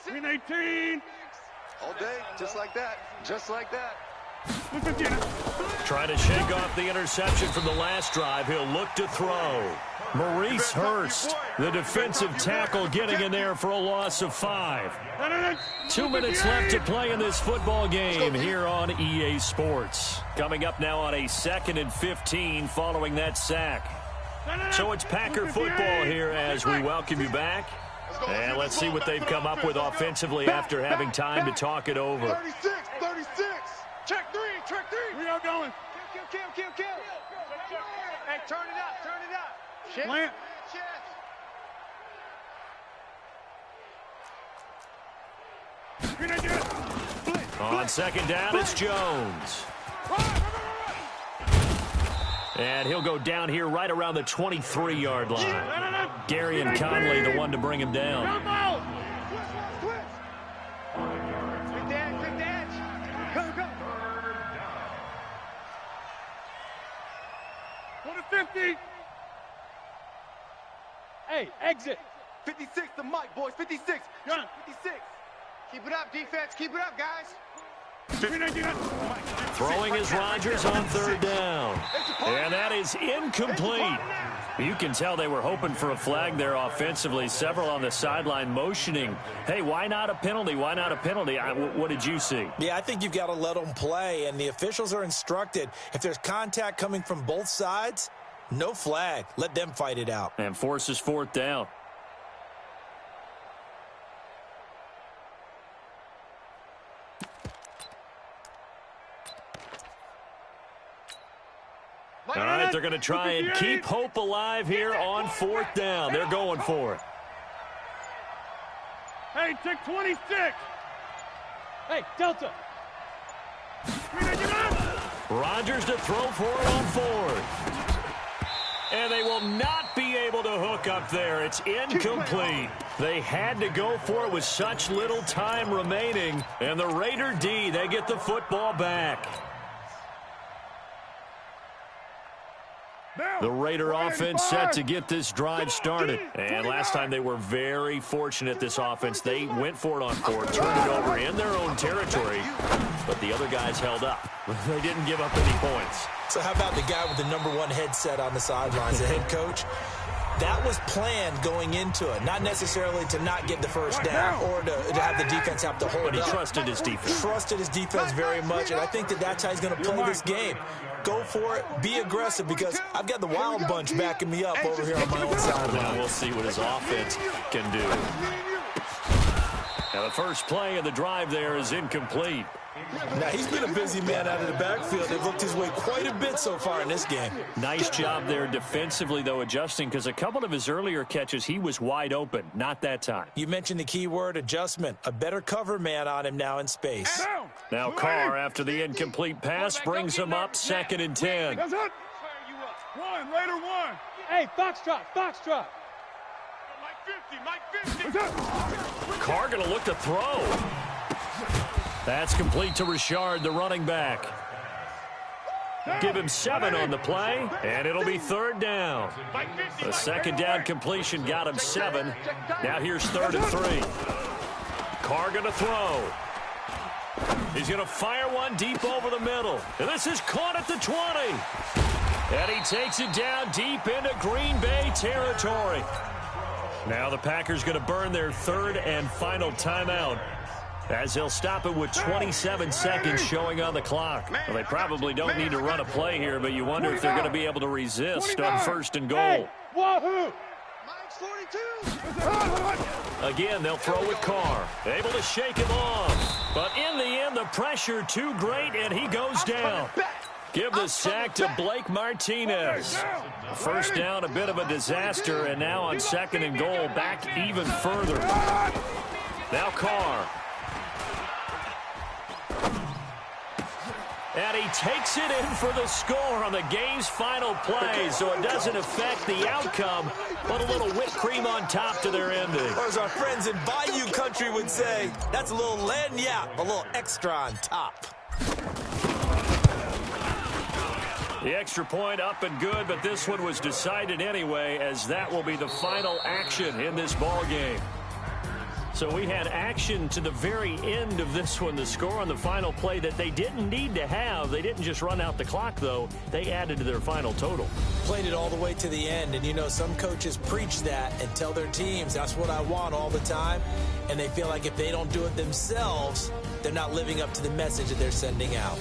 Speaker 6: Green 18.
Speaker 7: All day, just like that, just like that.
Speaker 3: Trying to shake off the interception from the last drive. He'll look to throw. Maurice Hurst, the defensive tackle, getting in there for a loss of 5. 2 minutes left to play in this football game here on EA Sports. Coming up now on a 2nd and 15 following that sack. So it's Packer football here as we welcome you back. And let's see what they've come up with offensively after having time to talk it over.
Speaker 7: 36, 36. Check 3, check 3.
Speaker 6: We are going.
Speaker 4: kill. Hey, turn it up, turn it up. Shift.
Speaker 6: Plant.
Speaker 3: On 2nd down, it's Jones. And he'll go down here right around the 23-yard line. Gary and Conley, the one to bring him down.
Speaker 4: Quick edge. Third down. Go to 50.
Speaker 6: Hey, exit.
Speaker 7: 56, the mic, boys. 56.
Speaker 6: Gun.
Speaker 7: 56. Keep it up, defense. Keep it up, guys.
Speaker 3: Throwing is Rodgers on third down. And that is incomplete. You can tell they were hoping for a flag there offensively. Several on the sideline motioning. Hey, why not a penalty? Why not a penalty? What did you see?
Speaker 5: Yeah, I think you've got to let them play, and the officials are instructed. If there's contact coming from both sides, no flag. Let them fight it out.
Speaker 3: And forces fourth down. All right, they're going to try and keep hope alive here on fourth down. They're going for it.
Speaker 4: Hey, take 26.
Speaker 6: Hey, Delta.
Speaker 3: Rodgers to throw for it on fourth. And they will not be able to hook up there. It's incomplete. They had to go for it with such little time remaining. And the Raider D, they get the football back. The Raider offense set to get this drive started. And last time they were very fortunate, this offense. They went for it on fourth, turned it over in their own territory, but the other guys held up. They didn't give up any points.
Speaker 5: So how about the guy with the #1 headset on the sidelines, the head coach? That was planned going into it, not necessarily to not get the first down or to have the defense have to hold
Speaker 3: But he
Speaker 5: up.
Speaker 3: trusted his defense.
Speaker 5: Trusted his defense very much, and I think that's how he's going to play this game. Go for it, be aggressive, because I've got the Wild Bunch backing me up over here on my own sideline.
Speaker 3: Now we'll see what his offense can do. Now the first play of the drive there is incomplete.
Speaker 5: Now, he's been a busy man out of the backfield. They've looked his way quite a bit so far in this game.
Speaker 3: Nice job there defensively, though, adjusting, because a couple of his earlier catches, he was wide open. Not that time.
Speaker 5: You mentioned the key word, adjustment. A better cover man on him now in space.
Speaker 3: Now Carr, after the incomplete pass, brings him up 2nd and 10.
Speaker 4: That's it. One, Raider one.
Speaker 6: Hey, Foxtrot, Foxtrot.
Speaker 4: Mike 50, Mike 50.
Speaker 3: Carr going to look to throw. That's complete to Richard, the running back. Give him 7 on the play, and it'll be 3rd down. The 2nd down completion got him 7. Now here's 3rd and 3. Carr going to throw. He's going to fire one deep over the middle. And this is caught at the 20. And he takes it down deep into Green Bay territory. Now the Packers going to burn their 3rd and final timeout, as they'll stop it with 27 seconds showing on the clock. Well, they probably don't need to run a play here, but you wonder if they're going to be able to resist on 1st and goal.
Speaker 6: Hey, wahoo!
Speaker 7: Mike's 42.
Speaker 3: Again, they'll throw with Carr. Able to shake him off. But in the end, the pressure too great, and he goes down. Give the sack to Blake Martinez. First down, a bit of a disaster, and now on 2nd and goal, back even further. Now Carr. And he takes it in for the score on the game's final play, so it doesn't affect the outcome, but a little whipped cream on top to their ending.
Speaker 5: Or as our friends in Bayou Country would say, that's a little lagniappe, a little extra on top.
Speaker 3: The extra point up and good, but this one was decided anyway, as that will be the final action in this ball game. So we had action to the very end of this one, the score on the final play that they didn't need to have. They didn't just run out the clock, though. They added to their final total.
Speaker 5: Played it all the way to the end, and you know, some coaches preach that and tell their teams, that's what I want all the time, and they feel like if they don't do it themselves, they're not living up to the message that they're sending out.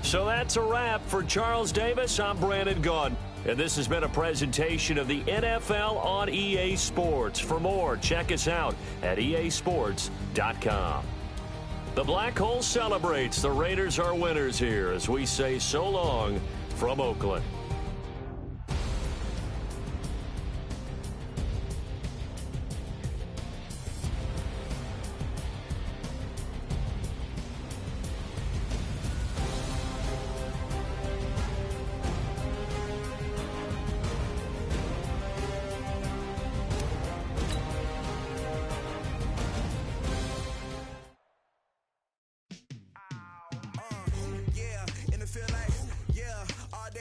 Speaker 3: So that's a wrap for Charles Davis. I'm Brandon Gaudin, and this has been a presentation of the NFL on EA Sports. For more, check us out at easports.com. The Black Hole celebrates. The Raiders are winners here as we say so long from Oakland.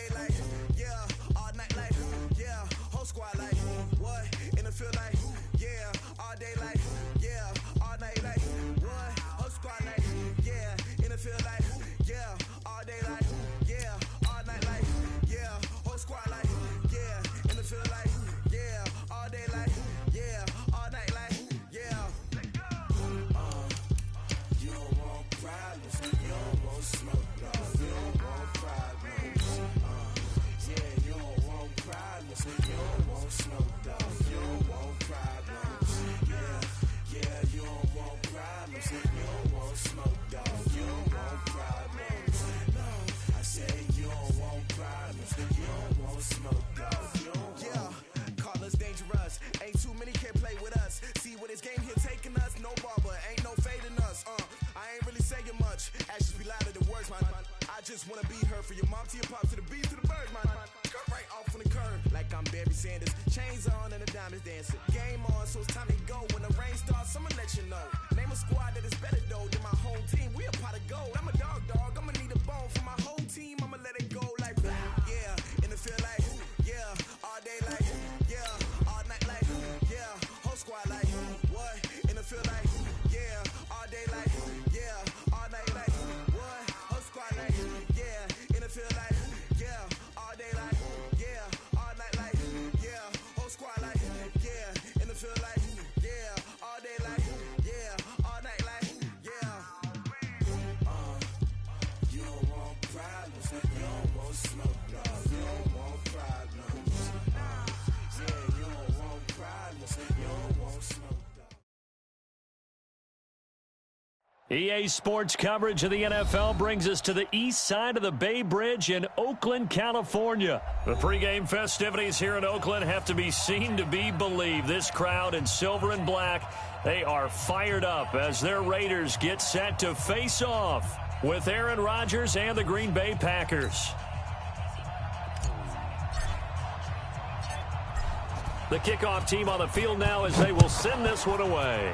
Speaker 9: day like, yeah, all night like, yeah, whole squad like, what? In the field like, yeah, all day like, yeah, all night like, what? Whole squad like, yeah, in the field like, yeah, all day like, yeah, all night like, yeah, whole squad like, yeah, in the field like, yeah, all day like, yeah, all night like, yeah. You don't want problems, you don't want smoke, dog. You don't want problems. Yeah, you don't want problems, you don't want smoke, dog. You don't want problems. Yeah, you don't want problems, you don't want smoke, dog. You don't want problems. No, I said you don't want problems, you don't want smoke, dog. You don't want. Call us dangerous. Ain't too many can play with us. See what this game here taking us. No barber, ain't no fading us. I ain't really saying much. Actions be louder than words, man. I just wanna be heard. For your mom to your pop to the beat to the birds, man. Cut right off on the curb like I'm Barry Sanders. Chains on and the diamonds dancing. Game on, so it's time to go. When the rain starts, I'ma let you know. Name a squad that is better though than my home team. We a pot of gold. I'm a dog. I'ma need a bone for my whole team. I'ma let it go like blah. Yeah, in the field like, yeah, all day like, yeah, all night like, yeah, whole squad like, what? In the field like, yeah, all day like, yeah, all night like, what? Whole squad like, yeah, in the field like, yeah, all day like, yeah, all night like, yeah, whole squad like, yeah, in the field like, yeah, all day like, yeah, all night like, yeah. You don't want problems, you don't want smoke, dog. You don't want problems. Yeah, you don't want problems, you don't want smoke, dog.
Speaker 3: EA Sports coverage of the NFL brings us to the east side of the Bay Bridge in Oakland, California. The pregame festivities here in Oakland have to be seen to be believed. This crowd in silver and black, they are fired up as their Raiders get set to face off with Aaron Rodgers and the Green Bay Packers. The kickoff team on the field now as they will send this one away.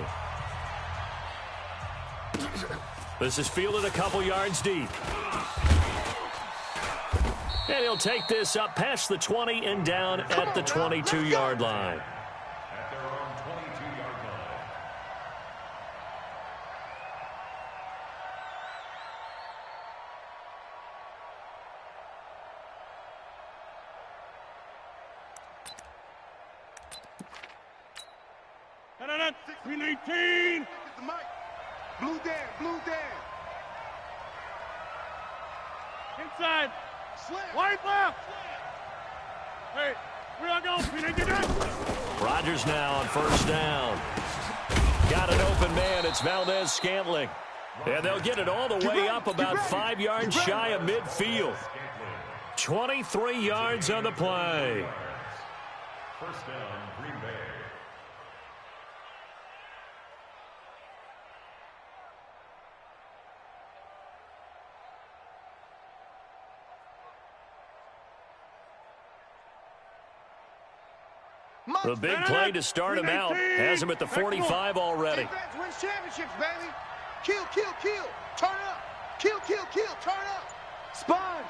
Speaker 3: This is fielded a couple yards deep. And he'll take this up past the 20 and down at the 22-yard line.
Speaker 8: At their own 22-yard line.
Speaker 6: No. 319.
Speaker 4: The mic. Blue Dan.
Speaker 6: Inside.
Speaker 4: Slam.
Speaker 6: Wide left. Hey, we're not going. 319.
Speaker 3: Rodgers now on first down. Got an open man. It's Valdez-Scantling. And they'll get it all the way up about 5 yards shy of midfield. 23 yards on the play.
Speaker 8: First down, Green Bay.
Speaker 3: The big play to start him out. Has him at the 45 already.
Speaker 7: Defense wins championships, baby. Kill. Turn up. Kill. Turn up. Sponge.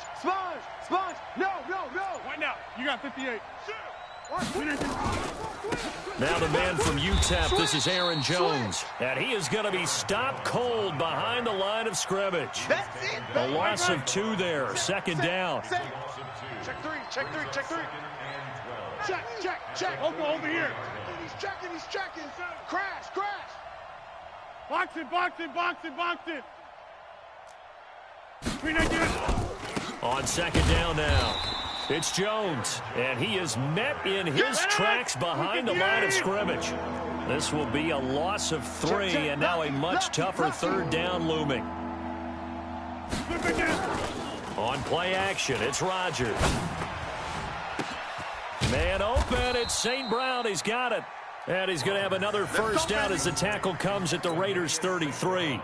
Speaker 7: No.
Speaker 6: Right now, you got 58.
Speaker 3: Now the man from UTEP, this is Aaron Jones. And he is going to be stopped cold behind the line of scrimmage.
Speaker 7: That's it,
Speaker 3: A
Speaker 7: baby.
Speaker 3: loss of 2 there. Second down.
Speaker 4: Check three. Check.
Speaker 6: Over here.
Speaker 4: He's checking. Crash.
Speaker 6: Box it. 319.
Speaker 3: On second down now. It's Jones, and he is met in his tracks behind the line of scrimmage. This will be a loss of 3, and now a much tougher third down looming. On play action, it's Rodgers. Man open, it's St. Brown. He's got it. And he's going to have another first down as the tackle comes at the Raiders' 33.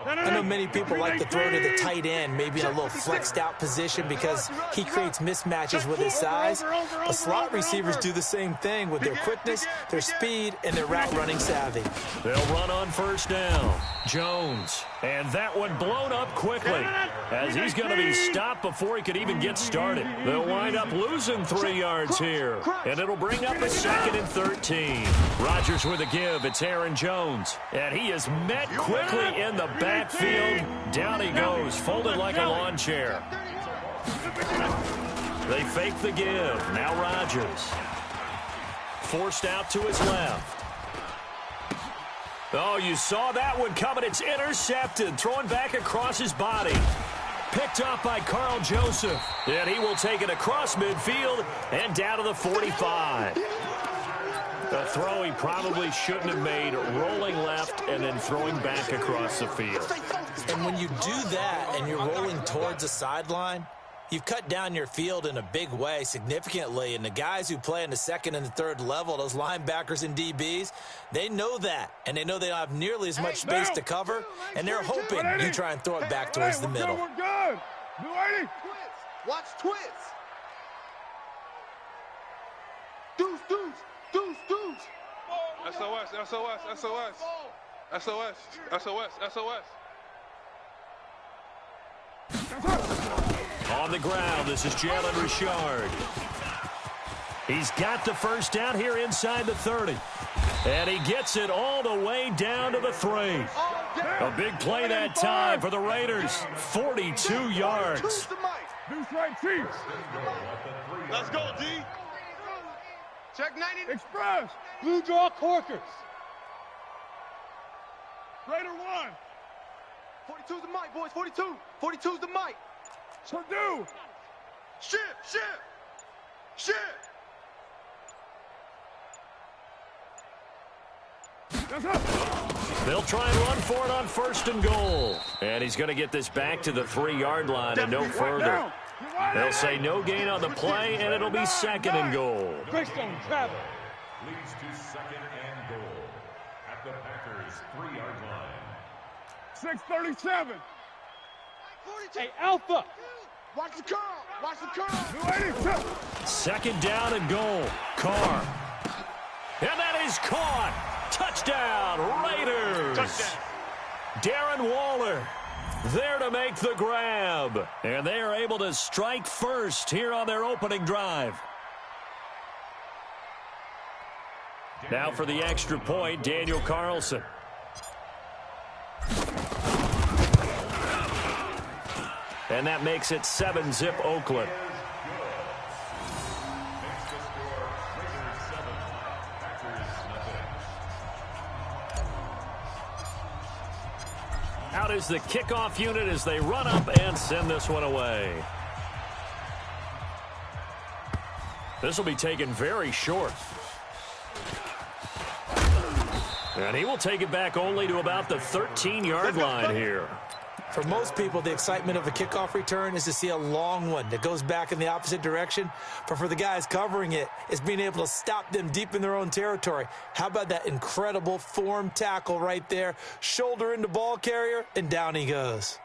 Speaker 5: I know many people like to throw to the tight end, maybe in a little flexed out position because he creates mismatches with his size. The slot receivers do the same thing with their quickness, their speed, and their route running savvy.
Speaker 3: They'll run on first down. Jones And that one blown up quickly as he's going to be stopped before he could even get started. They'll wind up losing 3 yards here, and it'll bring up a 2nd and 13. Rodgers with a give. It's Aaron Jones, and he is met quickly in the backfield. Down he goes, folded like a lawn chair. They fake the give. Now Rodgers. Forced out to his left. Oh, you saw that one coming. It's intercepted. Throwing back across his body. Picked up by Carl Joseph. And he will take it across midfield and down to the 45. A throw he probably shouldn't have made, rolling left and then throwing back across the field.
Speaker 5: And when you do that and you're rolling towards the sideline, you've cut down your field in a big way significantly, and the guys who play in the 2nd and the 3rd level, those linebackers and DBs, they know that, and they know they don't have nearly as much space to cover, and they're hoping you try and throw it back towards the middle.
Speaker 4: We're good.
Speaker 7: Watch twins. Deuce, deuce, deuce, deuce.
Speaker 4: SOS, SOS, SOS. SOS, SOS, SOS.
Speaker 3: On the ground, this is Jalen Richard. He's got the first down here inside the 30. And he gets it all the way down to the 3. A big play that time for the Raiders. 42 yards.
Speaker 4: Deuce right, Chiefs. Let's go, D.
Speaker 7: Check 90.
Speaker 6: Express. Blue draw corkers.
Speaker 4: Raider 1.
Speaker 7: 42's the mic, boys. 42. 42's the mic.
Speaker 4: Purdue.
Speaker 7: Shit, shit, shit.
Speaker 3: They'll try and run for it on 1st and goal. And he's going to get this back to the 3-yard line and no further. They'll say no gain on the play, and it'll be 2nd and goal.
Speaker 6: Greystone travel.
Speaker 8: Leads to 2nd and goal at the Packers' 3-yard line.
Speaker 4: 6:37.
Speaker 6: Hey, Alpha.
Speaker 7: Watch the curl. Watch the curl.
Speaker 3: 2nd down and goal. Carr. And that is caught. Touchdown, Raiders.
Speaker 4: Touchdown.
Speaker 3: Darren Waller there to make the grab. And they are able to strike first here on their opening drive. Now for the extra point, Daniel Carlson. And that makes it 7-zip Oakland. Out is the kickoff unit as they run up and send this one away. This will be taken very short. And he will take it back only to about the 13-yard line here.
Speaker 5: For most people, the excitement of a kickoff return is to see a long one that goes back in the opposite direction. But for the guys covering it, it's being able to stop them deep in their own territory. How about that incredible form tackle right there? Shoulder into ball carrier, and down he goes.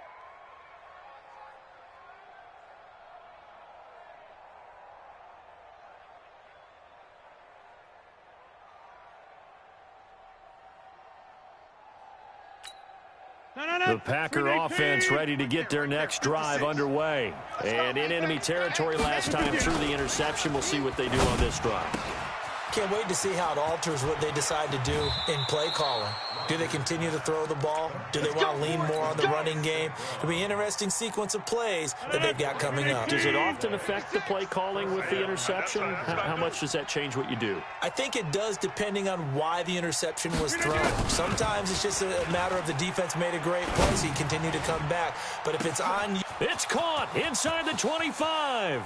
Speaker 3: The Packer offense ready to get their next drive underway. And in enemy territory last time through the interception. We'll see what they do on this drive.
Speaker 5: Can't wait to see how it alters what they decide to do in play calling. Do they continue to throw the ball? Do they want to lean more on the running game? It'll be an interesting sequence of plays that they've got coming up.
Speaker 3: Does it often affect the play calling with the interception? How much does that change what you do?
Speaker 5: I think it does, depending on why the interception was thrown. Sometimes it's just a matter of the defense made a great play, so you continue to come back. But if it's on you...
Speaker 3: It's caught inside the 25.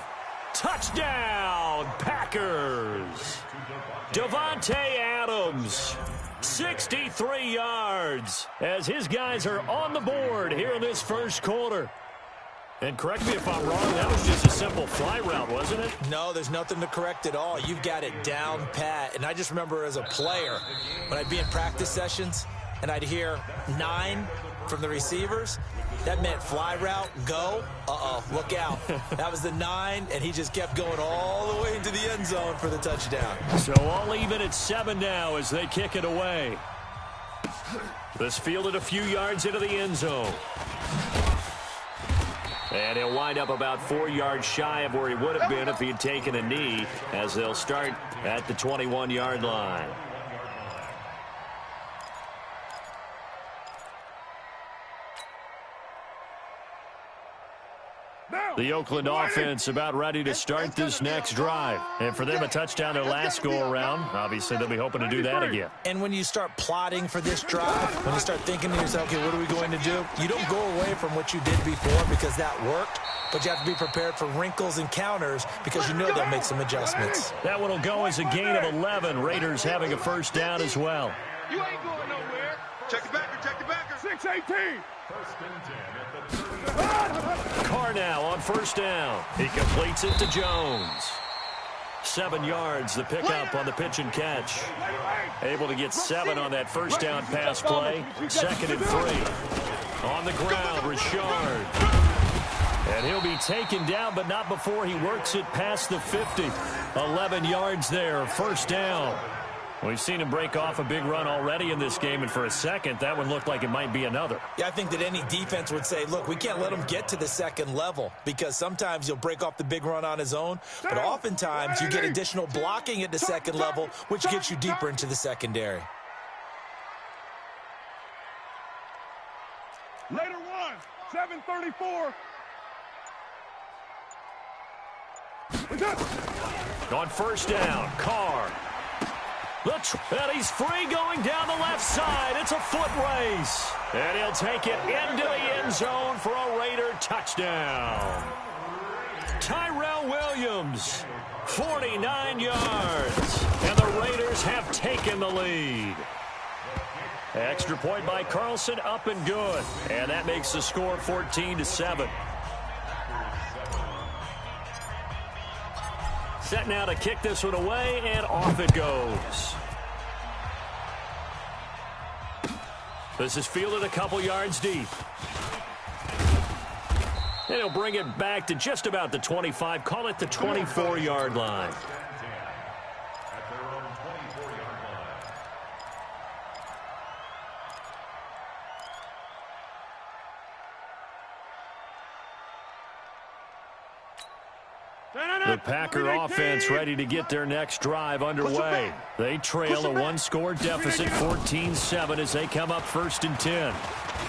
Speaker 3: Touchdown, Packers. Devontae Adams, 63 yards, as his guys are on the board here in this first quarter. And correct me if I'm wrong, that was just a simple fly route, wasn't it?
Speaker 5: No, there's nothing to correct at all. You've got it down pat. And I just remember as a player, when I'd be in practice sessions and I'd hear 9 from the receivers, that meant fly route, go, look out. That was the 9, and he just kept going all the way into the end zone for the touchdown.
Speaker 3: So all even at 7 now as they kick it away. This fielded a few yards into the end zone. And he'll wind up about 4 yards shy of where he would have been if he had taken a knee, as they'll start at the 21-yard line. The Oakland offense about ready to start this next drive. And for them, a touchdown their last go-around. Obviously, they'll be hoping to do that again.
Speaker 5: And when you start plotting for this drive, when you start thinking to yourself, okay, what are we going to do? You don't go away from what you did before because that worked, but you have to be prepared for wrinkles and counters because you know they'll make some adjustments.
Speaker 3: That one will go as a gain of 11. Raiders having a first down as well.
Speaker 4: You ain't going nowhere.
Speaker 2: Check the backer, check the backer.
Speaker 6: 6-18.
Speaker 8: First and 10 at the 30.
Speaker 3: Carr now on first down. He completes it to Jones. 7 yards, the pickup on the pitch and catch. Able to get 7 on that first down pass play. 2nd and 3. On the ground, Richard. And he'll be taken down, but not before he works it past the 50. 11 yards there, first down. We've seen him break off a big run already in this game, and for a second, that one looked like it might be another.
Speaker 5: Yeah, I think that any defense would say, look, we can't let him get to the second level because sometimes he'll break off the big run on his own, but oftentimes you get additional blocking at the second level, which gets you deeper into the secondary.
Speaker 6: Later one, 7:34.
Speaker 3: On first down, Carr. And he's free going down the left side. It's a foot race. And he'll take it into the end zone for a Raider touchdown. Tyrell Williams, 49 yards. And the Raiders have taken the lead. Extra point by Carlson, up and good. And that makes the score 14-7. Set now to kick this one away, and off it goes. This is fielded a couple yards deep. And he'll bring it back to just about the 25. Call it the 24-yard line. The Packer offense ready to get their next drive underway. They trail a one-score deficit, 14-7, as they come up 1st and 10.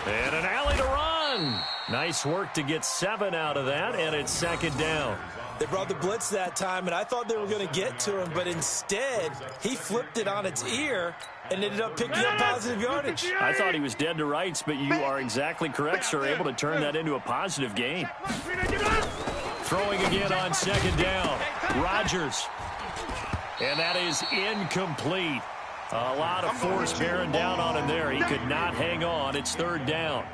Speaker 3: And an alley to run. Nice work to get 7 out of that, and it's 2nd down.
Speaker 5: They brought the blitz that time, and I thought they were going to get to him, but instead, he flipped it on its ear and ended up picking up positive yardage.
Speaker 3: I thought he was dead to rights, but you are exactly correct, sir. Able to turn that into a positive gain. Throwing again on 2nd down. Rodgers. And that is incomplete. A lot of force bearing down on him there. He could not hang on. It's 3rd down.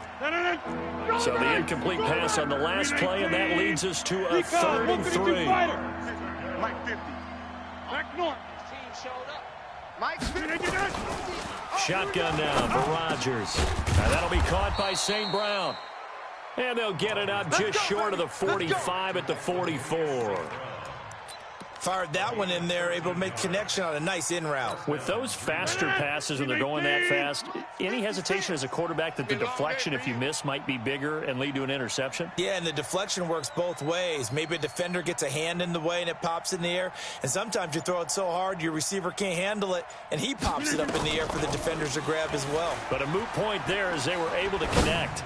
Speaker 3: So the incomplete pass on the last play, and that leads us to a 3rd and 3.
Speaker 4: Mike 50.
Speaker 6: Back north.
Speaker 7: Mike 50.
Speaker 3: Shotgun now for Rodgers. And that'll be caught by St. Brown. And they'll get it up just short of the 45 at the 44.
Speaker 5: Fired that one in there, able to make connection on a nice in route.
Speaker 3: With those faster passes when they're going that fast, any hesitation as a quarterback that the deflection, if you miss, might be bigger and lead to an interception?
Speaker 5: Yeah, and the deflection works both ways. Maybe a defender gets a hand in the way and it pops in the air. And sometimes you throw it so hard your receiver can't handle it, and he pops it up in the air for the defenders to grab as well.
Speaker 3: But a moot point there as they were able to connect.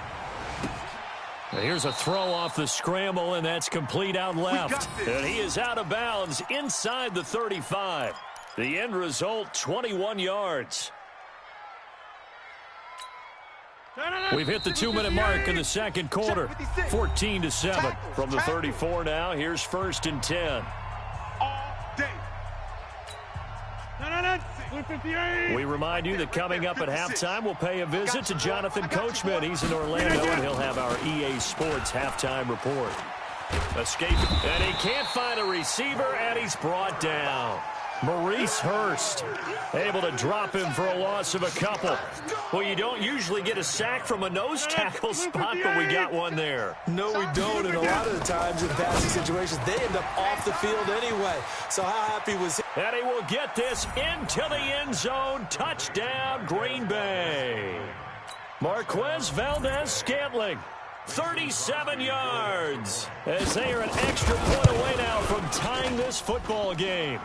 Speaker 3: Here's a throw off the scramble, and that's complete out left. And he is out of bounds inside the 35. The end result, 21 yards. We've hit the 2-minute mark in the second quarter. 14-7 from the 34 now. Here's 1st and 10. We remind you that coming up at halftime, we'll pay a visit to Jonathan Coachman. He's in Orlando, and he'll have our EA Sports halftime report. Escape, and he can't find a receiver, and he's brought down. Maurice Hurst able to drop him for a loss of a couple. Well, you don't usually get a sack from a nose tackle spot, but we got one there.
Speaker 5: No, we don't, and a lot of the times in passing situations, they end up off the field anyway. So how happy was he?
Speaker 3: And he will get this into the end zone. Touchdown, Green Bay. Marquez Valdez-Scantling, 37 yards, as they are an extra point away now from tying this football game.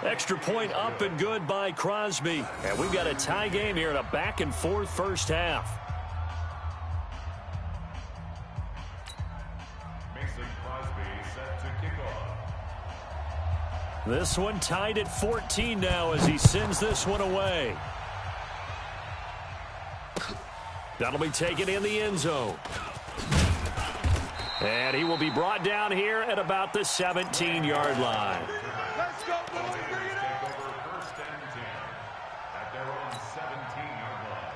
Speaker 3: Extra point up and good by Crosby. And we've got a tie game here in a back-and-forth first half.
Speaker 8: Mason Crosby set to kick off.
Speaker 3: This one tied at 14 now as he sends this one away. That'll be taken in the end zone. And he will be brought down here at about the 17-yard line.
Speaker 4: Let's go, boys. Bring it
Speaker 8: Take
Speaker 4: up.
Speaker 8: over 1st and 10 at their own 17-yard line.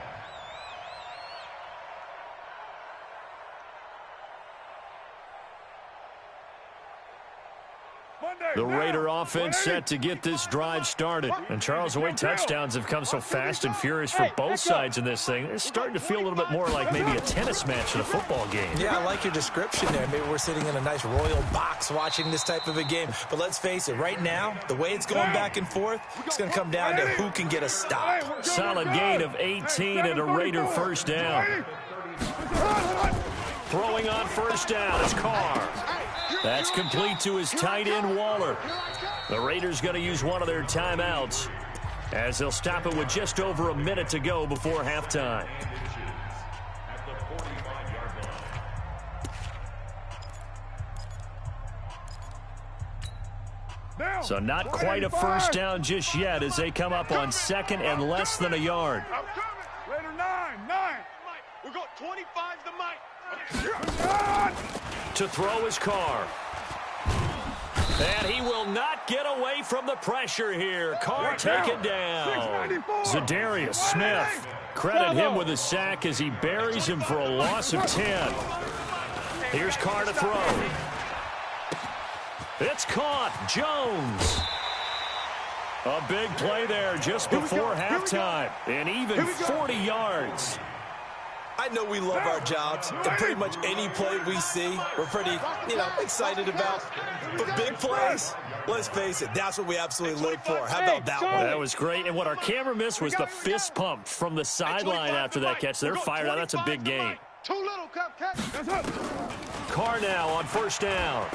Speaker 3: The Raider offense set to get this drive started. And Charles, the way touchdowns have come so fast and furious for both sides in this thing, it's starting to feel a little bit more like maybe a tennis match in a football game.
Speaker 5: Yeah, I like your description there. Maybe we're sitting in a nice royal box watching this type of a game. But let's face it, right now, the way it's going back and forth, it's going to come down to who can get a stop.
Speaker 3: Solid gain of 18 and a Raider first down. Throwing on first down is Carr. That's complete to his tight end, Waller. The Raiders going to use one of their timeouts as they'll stop it with just over a minute to go before halftime.
Speaker 8: At the 45-yard line.
Speaker 3: So not quite a first down just yet as they come up on second and less than a yard.
Speaker 4: Raider 9. We got 25 the mic.
Speaker 3: To throw his Carr. And he will not get away from the pressure here. Carr taken down. Zadarius Smith. Credit him with a sack as he buries him for a loss of 10. Here's Carr to throw. It's caught. Jones. A big play there just before halftime. And even 40 yards.
Speaker 5: I know we love our jobs, and pretty much any play we see, we're pretty, excited about. But big plays, let's face it, that's what we absolutely live for. How about that one?
Speaker 3: That was great, and what our camera missed was the fist pump from the sideline after that catch. They're fired out. That's a big gain.
Speaker 7: Too little, cupcake.
Speaker 3: Carr now on first down.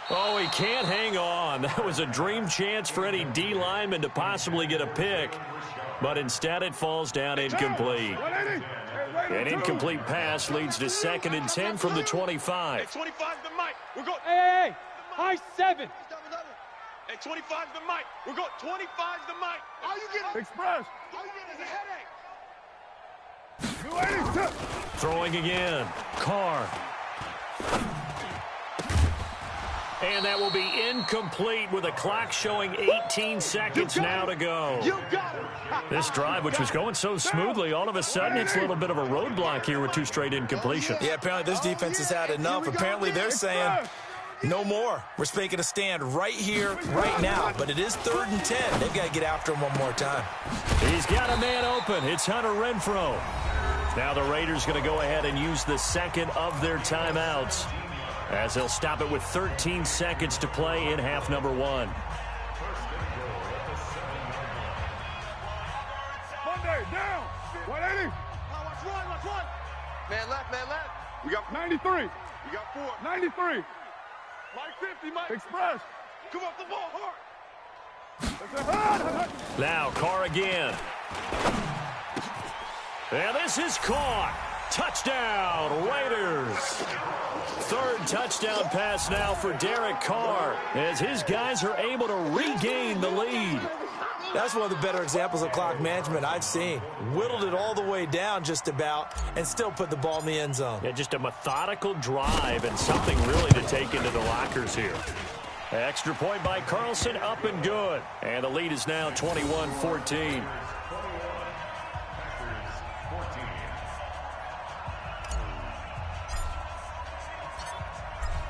Speaker 3: Oh, he can't hang on. That was a dream chance for any D lineman to possibly get a pick. But instead it falls down incomplete. An incomplete pass leads to 2nd and 10 from the 25.
Speaker 4: 25 the mic. We got
Speaker 6: Hey, high 7.
Speaker 4: Hey, 25 the mic. We got 25 the mic. All you get
Speaker 2: Express.
Speaker 4: all you get is a headache.
Speaker 3: Throwing again. Carr. And that will be incomplete with the clock showing 18 seconds now to go.
Speaker 7: You got it.
Speaker 3: This drive, which was going so smoothly, all of a sudden it's a little bit of a roadblock here with 2 straight incompletions.
Speaker 5: Yeah, apparently this defense has had enough. Apparently they're saying no more. We're making a stand right here, right now. But it is 3rd and 10. They've got to get after him one more time.
Speaker 3: He's got a man open. It's Hunter Renfrow. Now the Raiders going to go ahead and use the second of their timeouts as they'll stop it with 13 seconds to play in half number 1.
Speaker 2: Monday, down. 180.
Speaker 7: Watch one. Man left.
Speaker 2: We got 93.
Speaker 4: We got 4.
Speaker 2: 93.
Speaker 4: Mike 50, Mike.
Speaker 2: Express.
Speaker 4: Come off the ball hard.
Speaker 3: Now Carr again. And this is caught. Touchdown, Raiders. 3rd touchdown pass now for Derek Carr as his guys are able to regain the lead.
Speaker 5: That's one of the better examples of clock management I've seen. Whittled it all the way down just about and still put the ball in the end zone.
Speaker 3: Yeah, just a methodical drive and something really to take into the lockers here. Extra point by Carlson, up and good. And the lead is now 21-14.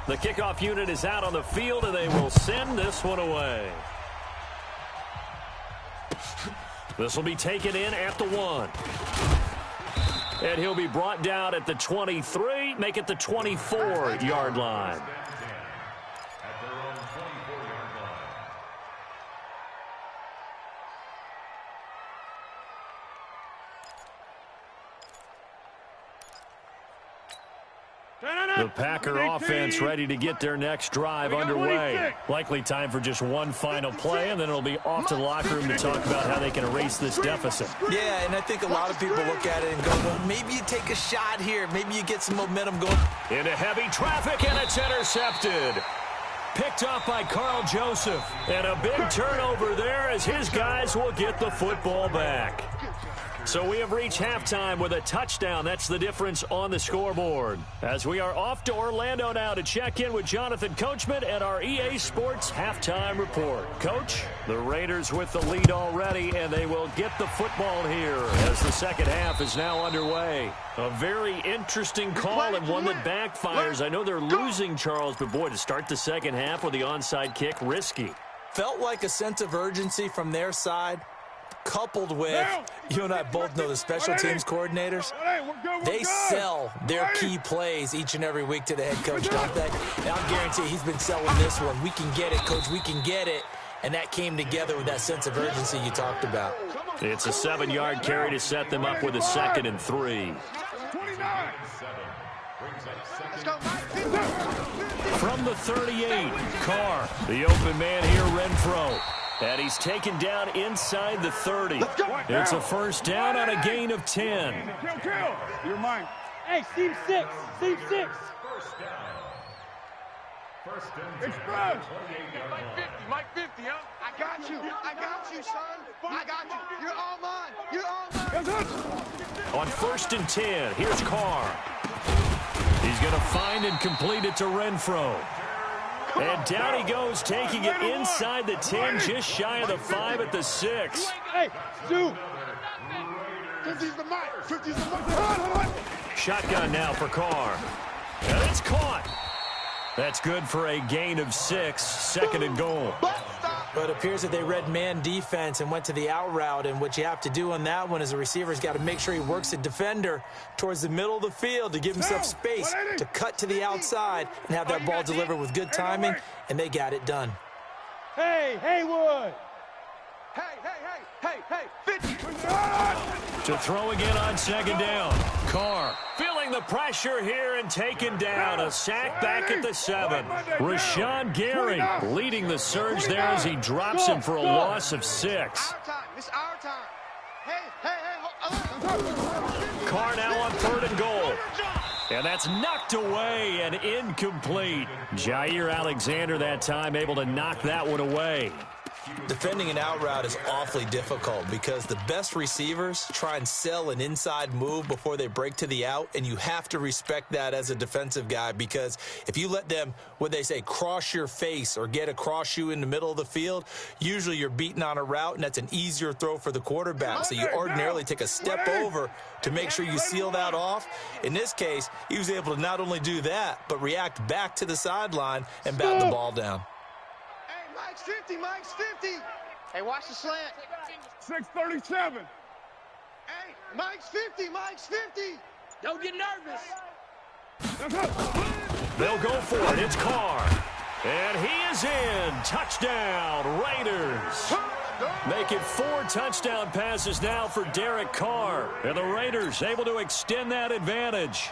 Speaker 3: The kickoff unit is out on the field, and they will send this one away. This will be taken in at the 1. And he'll be brought down at the 23, make it the 24-yard line. The Packer offense ready to get their next drive underway. Likely time for just one final play, and then it'll be off to the locker room to talk about how they can erase this deficit.
Speaker 5: Yeah, and I think a lot of people look at it and go, well, maybe you take a shot here. Maybe you get some momentum going.
Speaker 3: Into heavy traffic, and it's intercepted. Picked off by Carl Joseph. And a big turnover there as his guys will get the football back. So we have reached halftime with a touchdown. That's the difference on the scoreboard. As we are off to Orlando now to check in with Jonathan Coachman and our EA Sports halftime report. Coach, the Raiders with the lead already, and they will get the football here as the second half is now underway. A very interesting call and one that backfires. I know they're losing, Charles, but boy, to start the second half with the onside kick, risky.
Speaker 5: Felt like a sense of urgency from their side. Coupled with, you and I both know the special teams coordinators, they sell their key plays each and every week to the head coach, don't they? And I'll guarantee he's been selling this one. We can get it, coach, we can get it. And that came together with that sense of urgency you talked about.
Speaker 3: It's a 7-yard carry to set them up with a 2nd and 3. From the 38, Carr, the open man here, Renfro. And he's taken down inside the 30. It's a first down on a gain of 10.
Speaker 6: You're mine. Hey, seam 6. Seam 6.
Speaker 8: First and 10.
Speaker 4: Express. Mike 50, huh?
Speaker 7: I got you, son. I got you. You're all mine. You're all mine.
Speaker 3: On 1st and 10, here's Carr. He's going to find and complete it to Renfro. And down he goes, taking it inside the 10, just shy of the 5 at the 6.
Speaker 6: Hey, Stu.
Speaker 4: 50's the mic. 50's the mic.
Speaker 3: Shotgun now for Carr. And it's caught. That's good for a gain of 6, 2nd and goal.
Speaker 5: But it appears that they read man defense and went to the out route, and what you have to do on that one is the receiver's got to make sure he works the defender towards the middle of the field to give himself space to cut to the outside and have that ball delivered with good timing, and they got it done.
Speaker 6: Hey, Haywood.
Speaker 7: Hey, 50.
Speaker 3: To throw again on 2nd down. Carr feeling the pressure here and taken down. A sack back at the 7. Rashawn Gary leading the surge there as he drops him for a loss of 6.
Speaker 7: Our time. It's our time. Hey.
Speaker 3: Carr now on 3rd and goal. And that's knocked away and incomplete. Jair Alexander that time able to knock that one away.
Speaker 5: Defending an out route is awfully difficult because the best receivers try and sell an inside move before they break to the out, and you have to respect that as a defensive guy because if you let them, what they say, cross your face or get across you in the middle of the field, usually you're beaten on a route, and that's an easier throw for the quarterback. So you ordinarily take a step over to make sure you seal that off. In this case, he was able to not only do that, but react back to the sideline and bat the ball down.
Speaker 7: Mike's 50. Hey, watch the slant.
Speaker 4: 637.
Speaker 7: Hey, Mike's 50.
Speaker 6: Don't get nervous.
Speaker 3: They'll go for it. It's Carr. And he is in. Touchdown, Raiders. Make it 4 touchdown passes now for Derek Carr. And the Raiders able to extend that advantage.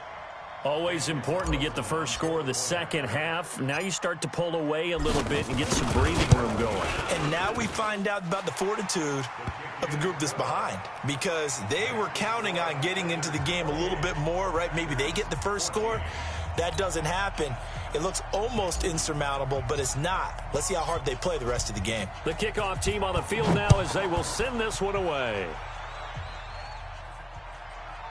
Speaker 3: Always important to get the first score of the second half. Now you start to pull away a little bit and get some breathing room going.
Speaker 5: And now we find out about the fortitude of the group that's behind because they were counting on getting into the game a little bit more, right? Maybe they get the first score. That doesn't happen. It looks almost insurmountable, but it's not. Let's see how hard they play the rest of the game.
Speaker 3: The kickoff team on the field now as they will send this one away.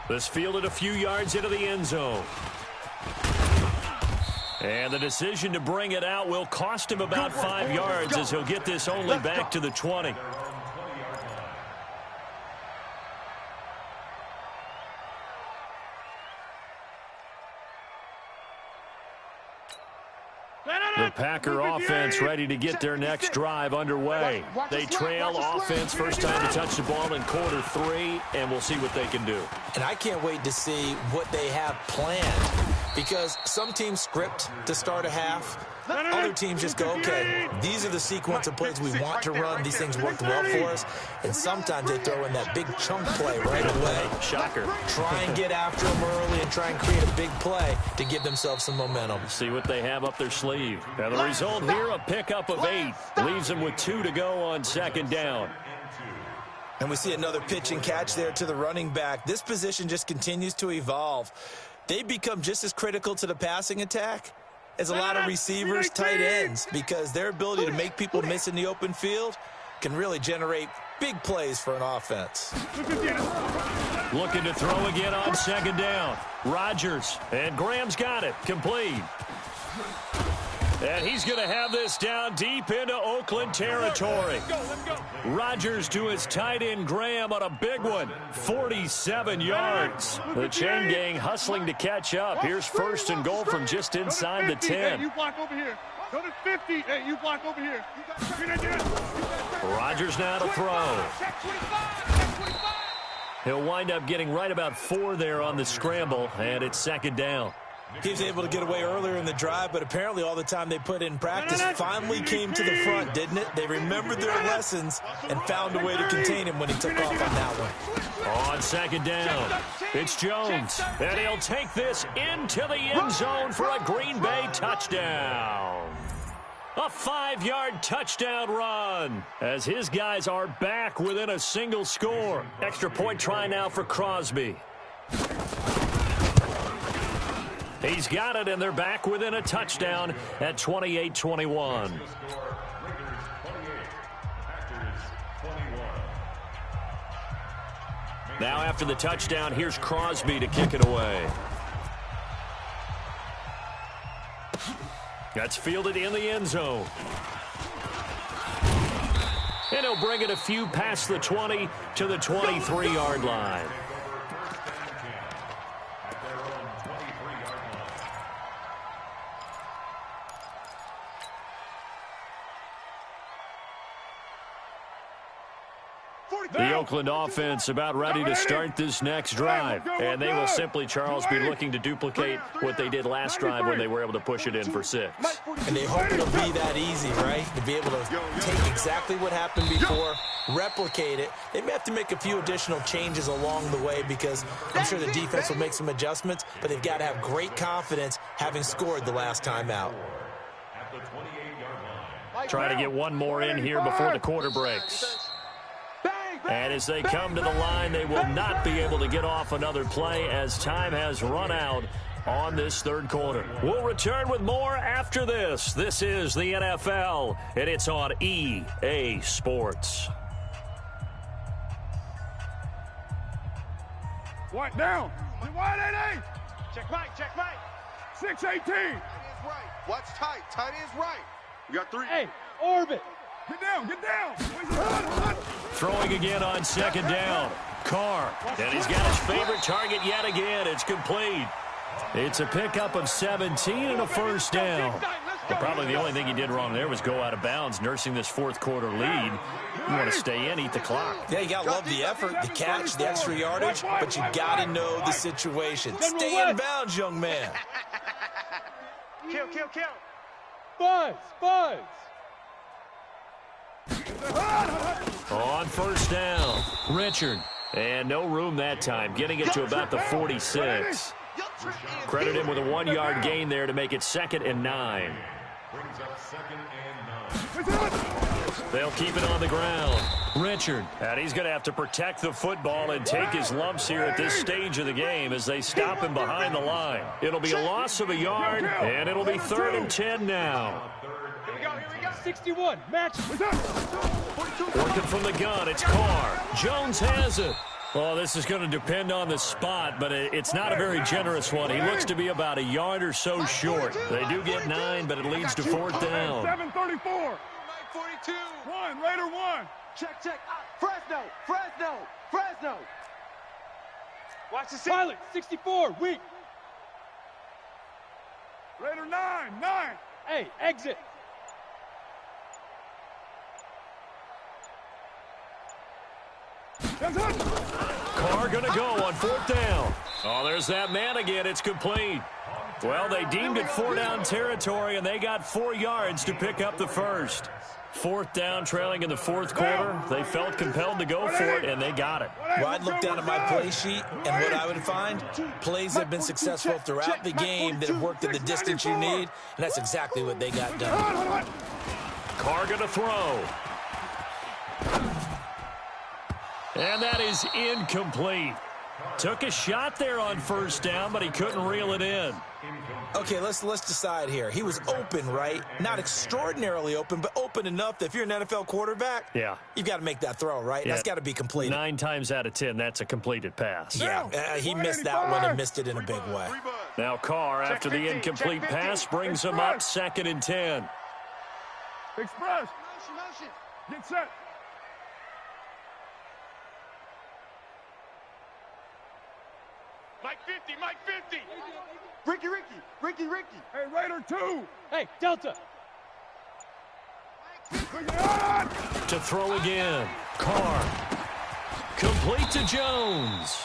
Speaker 3: This fielded a few yards into the end zone. And the decision to bring it out will cost him about 5 yards as he'll get this only back to the 20. The Packer offense ready to get their next drive underway. They trail offense first time to touch the ball in quarter 3, and we'll see what they can do.
Speaker 5: And I can't wait to see what they have planned, because some teams script to start a half. Other teams just go, okay, these are the sequence of plays we want to run. These things worked well for us. And sometimes they throw in that big chunk play right away.
Speaker 3: Shocker.
Speaker 5: Try and get after them early and try and create a big play to give themselves some momentum.
Speaker 3: See what they have up their sleeve. Now the result here, a pickup of 8. Leaves them with 2 to go on second down.
Speaker 5: And we see another pitch and catch there to the running back. This position just continues to evolve. They become just as critical to the passing attack as a lot of receivers, tight ends, because their ability to make people miss in the open field can really generate big plays for an offense.
Speaker 3: Looking to throw again on second down. Rodgers, and Graham's got it, complete. And he's going to have this down deep into Oakland territory. Rodgers to his tight end Graham on a big one. 47 yards. The chain gang hustling to catch up. Here's first and goal from just inside the 10.
Speaker 4: Hey, you block over here. Go to 50. Hey, you block over here.
Speaker 3: Rodgers now to throw. He'll wind up getting right about 4 there on the scramble, and it's second down.
Speaker 5: He was able to get away earlier in the drive, but apparently all the time they put in practice finally came to the front, didn't it? They remembered their lessons and found a way to contain him when he took off on that one.
Speaker 3: On second down, it's Jones, and he'll take this into the end zone for a Green Bay touchdown. A 5-yard touchdown run as his guys are back within a single score. Extra point try now for Crosby. He's got it, and they're back within a touchdown at 28-21. Now after the touchdown, here's Crosby to kick it away. That's fielded in the end zone. And he'll bring it a few past the 20 to the 23-yard line. The Oakland offense about ready to start this next drive. And they will simply, Charles, be looking to duplicate what they did last drive when they were able to push it in for 6.
Speaker 5: And they hope it'll be that easy, right? To be able to take exactly what happened before, replicate it. They may have to make a few additional changes along the way because I'm sure the defense will make some adjustments, but they've got to have great confidence having scored the last time out.
Speaker 3: Try to get one more in here before the quarter breaks. And as they come to the line, they will not be able to get off another play as time has run out on this third quarter. We'll return with more after this. This is the NFL, and it's on EA Sports.
Speaker 4: White down. White 88. Check Mike. 618.
Speaker 7: Watch tight. Tight is right. We got 3.
Speaker 6: Hey, orbit.
Speaker 4: Get down.
Speaker 3: Throwing again on second down. Carr, and he's got his favorite target yet again. It's complete. It's a pickup of 17 and a first down. But probably the only thing he did wrong there was go out of bounds, nursing this fourth quarter lead. You want to stay in, eat the clock.
Speaker 5: Yeah, you got to love the effort, the catch, the extra yardage, but you got to know the situation. Stay in bounds, young man.
Speaker 7: Kill.
Speaker 6: Buzz.
Speaker 3: On first down, Richard. And no room that time, getting it to about the 46. Credit him with a 1-yard gain there to make it 2nd and 9. They'll keep it on the ground. Richard, and he's going to have to protect the football and take his lumps here at this stage of the game as they stop him behind the line. It'll be a loss of a yard, and it'll be 3rd and 10 now.
Speaker 7: Here we go.
Speaker 6: 61, match.
Speaker 3: Working from the gun, it's Carr. Jones has it. Well, this is going to depend on the spot, but it's not a very generous one. He looks to be about a yard or so short. They do get 9, but it leads to 4th down.
Speaker 4: 734.
Speaker 7: 42.
Speaker 4: 1, Raider 1.
Speaker 7: Check. Fresno. Watch the seat.
Speaker 6: Pilot, 64, weak.
Speaker 4: Raider 9.
Speaker 6: Hey, exit.
Speaker 3: Carr going to go on 4th down. Oh, there's that man again. It's complete. Well, they deemed it 4-down territory, and they got 4 yards to pick up the first. 4th down, trailing in the 4th quarter. They felt compelled to go for it, and they got it.
Speaker 5: Well, I'd look down at my play sheet, and what I would find, plays that have been successful throughout the game that have worked at the distance you need, and that's exactly what they got done.
Speaker 3: Carr going to throw. And that is incomplete. Took a shot there on 1st down, but he couldn't reel it in.
Speaker 5: Okay, let's decide here. He was open, right? Not extraordinarily open, but open enough that if you're an NFL quarterback, you've got to make that throw, right? That's got to be completed.
Speaker 3: 9 times out of 10, that's a completed pass.
Speaker 5: Yeah, he missed that one and missed it in a big way.
Speaker 3: Now Carr, after the incomplete pass, brings him up 2nd and 10.
Speaker 6: Express.
Speaker 7: Motion.
Speaker 6: Get set.
Speaker 4: Mike 50, Mike 50.
Speaker 7: Ricky.
Speaker 6: Hey, Raider 2. Hey, Delta.
Speaker 3: To throw again. Carr. Complete to Jones.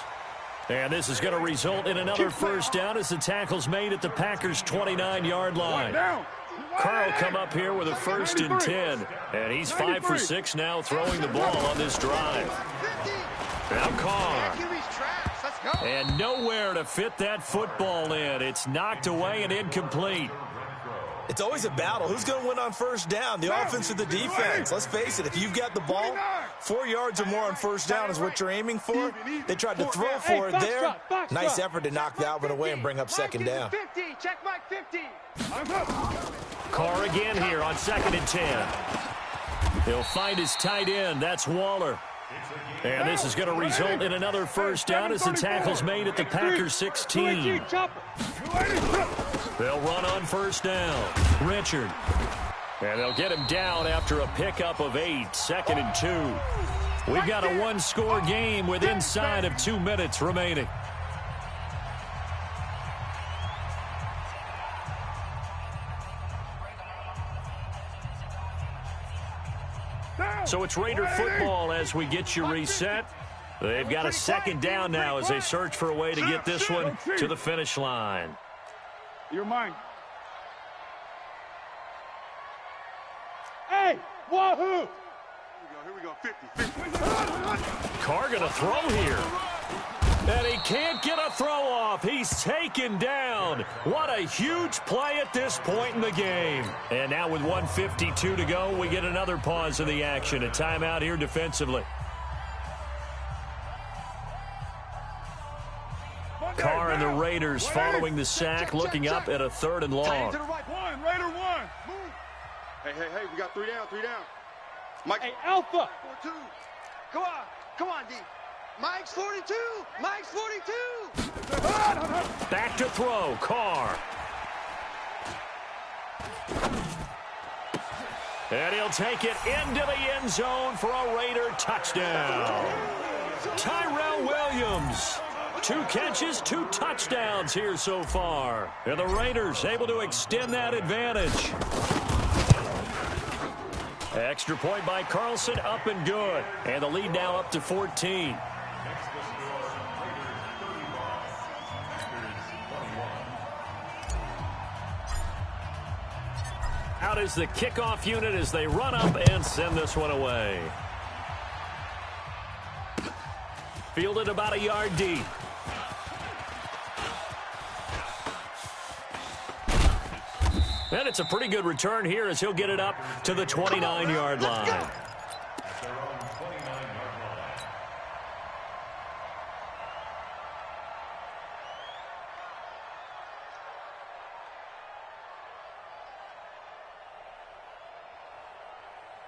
Speaker 3: And this is going to result in another 1st down as the tackle's made at the Packers' 29-yard line. Carr will come up here with a 1st and 10. And he's 5 for 6 now throwing the ball on this drive. Now Carr. And nowhere to fit that football in. It's knocked away and incomplete.
Speaker 5: It's always a battle. Who's going to win on 1st down, the offense or the defense? Let's face it, if you've got the ball, 4 yards or more on 1st down is what you're aiming for. They tried to throw for it there. Nice effort to knock that one away and bring up 2nd down.
Speaker 7: 50. Check Mike 50.
Speaker 3: Carr again here on 2nd and 10. He'll find his tight end. That's Waller. And this is going to result in another 1st down as the tackle's made at the Packers' 16. They'll run on 1st down. Richard. And they'll get him down after a pickup of 8. 2nd and 2. We've got a 1-score game with inside of 2 minutes remaining. So it's Raider football as we get you reset. They've got a 2nd down now as they search for a way to get this one to the finish line.
Speaker 6: You're mine. Hey, wahoo!
Speaker 4: Here we go, 50.
Speaker 3: Carr going to throw here. And he can't get a throw off. He's taken down. What a huge play at this point in the game. And now with 1:52 to go, we get another pause in the action. A timeout here defensively. Carr and the Raiders following the sack, looking up at a 3rd and long.
Speaker 4: Raider 1. Hey, we got 3 down. Mike.
Speaker 6: Hey, Alpha.
Speaker 7: 4-2. Come on, D. Mike's 42.
Speaker 3: Back to throw. Carr. And he'll take it into the end zone for a Raider touchdown. Tyrell Williams. 2 catches, 2 touchdowns here so far. And the Raiders able to extend that advantage. Extra point by Carlson, up and good. And the lead now up to 14. Out is the kickoff unit as they run up and send this one away. Fielded about a yard deep. And it's a pretty good return here as he'll get it up to the 29-yard line.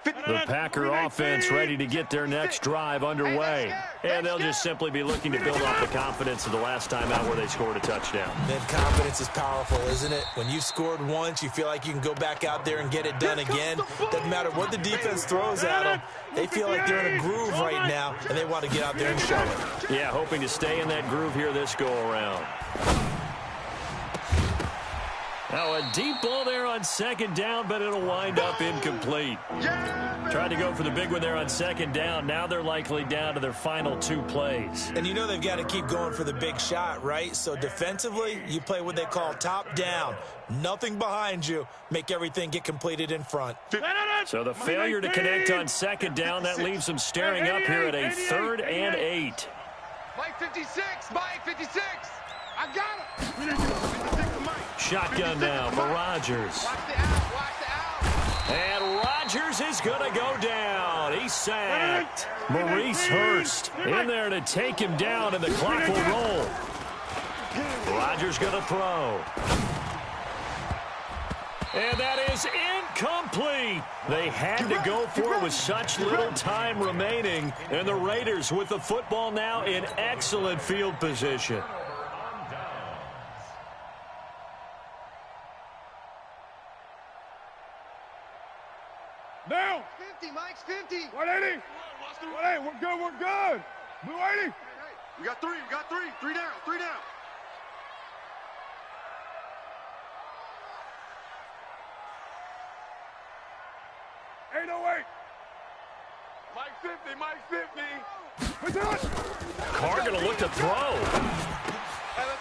Speaker 3: The Packer offense ready to get their next drive underway. And they'll just simply be looking to build off the confidence of the last time out where they scored a touchdown.
Speaker 5: That confidence is powerful, isn't it? When you've scored once, you feel like you can go back out there and get it done again. Doesn't matter what the defense throws at them. They feel like they're in a groove right now, and they want to get out there and show it.
Speaker 3: Yeah, hoping to stay in that groove here this go-around. Now a deep ball there on second down, but it'll wind up incomplete. Tried to go for the big one there on second down. Now they're likely down to their final 2 plays.
Speaker 5: And you know they've got to keep going for the big shot, right? So defensively, you play what they call top down. Nothing behind you. Make everything get completed in front.
Speaker 3: So the failure to connect on second down, that leaves them staring up here at a 3rd and 8.
Speaker 7: Mike 56, Mike 56. I got him.
Speaker 3: Shotgun now for Rodgers.
Speaker 7: Watch the out, watch the out.
Speaker 3: And Rodgers is going to go down. He's sacked. Maurice Hurst in there to take him down, and the clock will roll. Rodgers going to throw. And that is incomplete. They had to go for it with such little time remaining. And the Raiders with the football now in excellent field position.
Speaker 6: Now.
Speaker 7: 50, Mike's 50.
Speaker 6: 180. 180, we're good, we're good. Blue 80.
Speaker 4: We got 3, we got 3. 3 down, 3 down. Mike 50.
Speaker 3: Carr going to look to throw.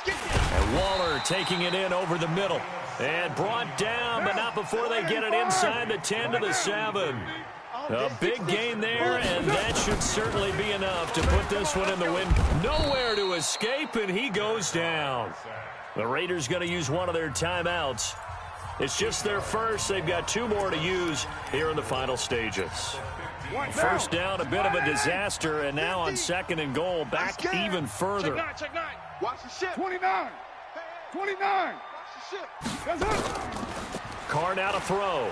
Speaker 3: And Waller taking it in over the middle. And brought down, but not before they get it inside the 10 to the 7. A big gain there, and that should certainly be enough to put this one in the win. Nowhere to escape, and he goes down. The Raiders going to use one of their timeouts. It's just their first. They've got 2 more to use here in the final stages. First down, a bit of a disaster, and now on 2nd and goal, back even further.
Speaker 4: Check 9. Watch the ship.
Speaker 6: 29. 29.
Speaker 4: Watch the ship.
Speaker 6: That's it.
Speaker 3: Carr now to throw.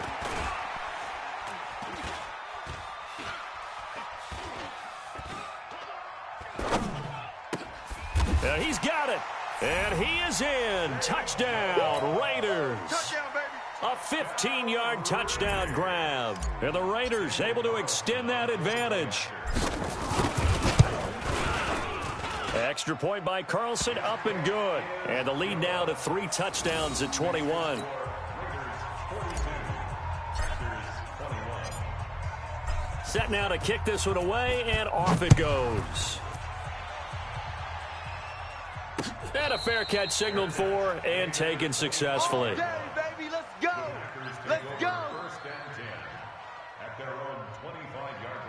Speaker 3: Now he's got it. And he is in. Touchdown, Raiders.
Speaker 4: Touchdown, baby.
Speaker 3: A 15-yard touchdown grab. And the Raiders able to extend that advantage. Extra point by Carlson, up and good. And the lead now to 3 touchdowns at 21. Set now to kick this one away, and off it goes. And a fair catch signaled for and taken successfully.
Speaker 7: Okay, baby, let's go. Let's go.
Speaker 8: First and 10 at their own 25-yard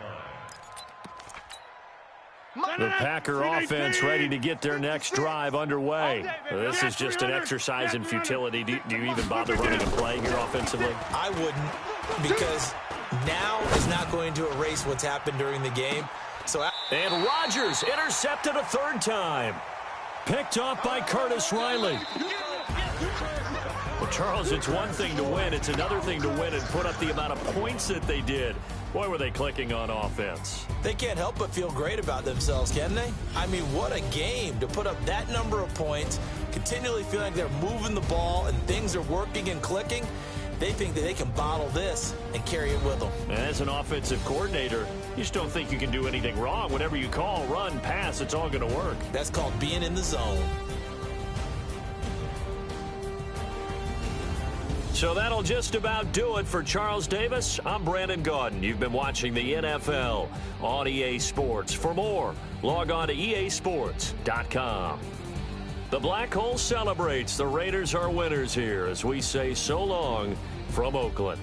Speaker 8: line.
Speaker 3: The Packer offense ready to get their next drive underway. This is just an exercise in futility. Do you even bother running a play here offensively?
Speaker 5: I wouldn't, because now is not going to erase what's happened during the game.
Speaker 3: And Rodgers intercepted a 3rd time. Picked off by Curtis Riley. Well, Charles, it's one thing to win. It's another thing to win and put up the amount of points that they did. Boy, were they clicking on offense.
Speaker 5: They can't help but feel great about themselves, can they? I mean, what a game to put up that number of points, continually feeling like they're moving the ball and things are working and clicking. They think that they can bottle this and carry it with them.
Speaker 3: And as an offensive coordinator, you just don't think you can do anything wrong. Whatever you call, run, pass, it's all going to work.
Speaker 5: That's called being in the zone.
Speaker 3: So that'll just about do it for Charles Davis. I'm Brandon Gaudin. You've been watching the NFL on EA Sports. For more, log on to easports.com. The Black Hole celebrates. The Raiders are winners here as we say so long from Oakland.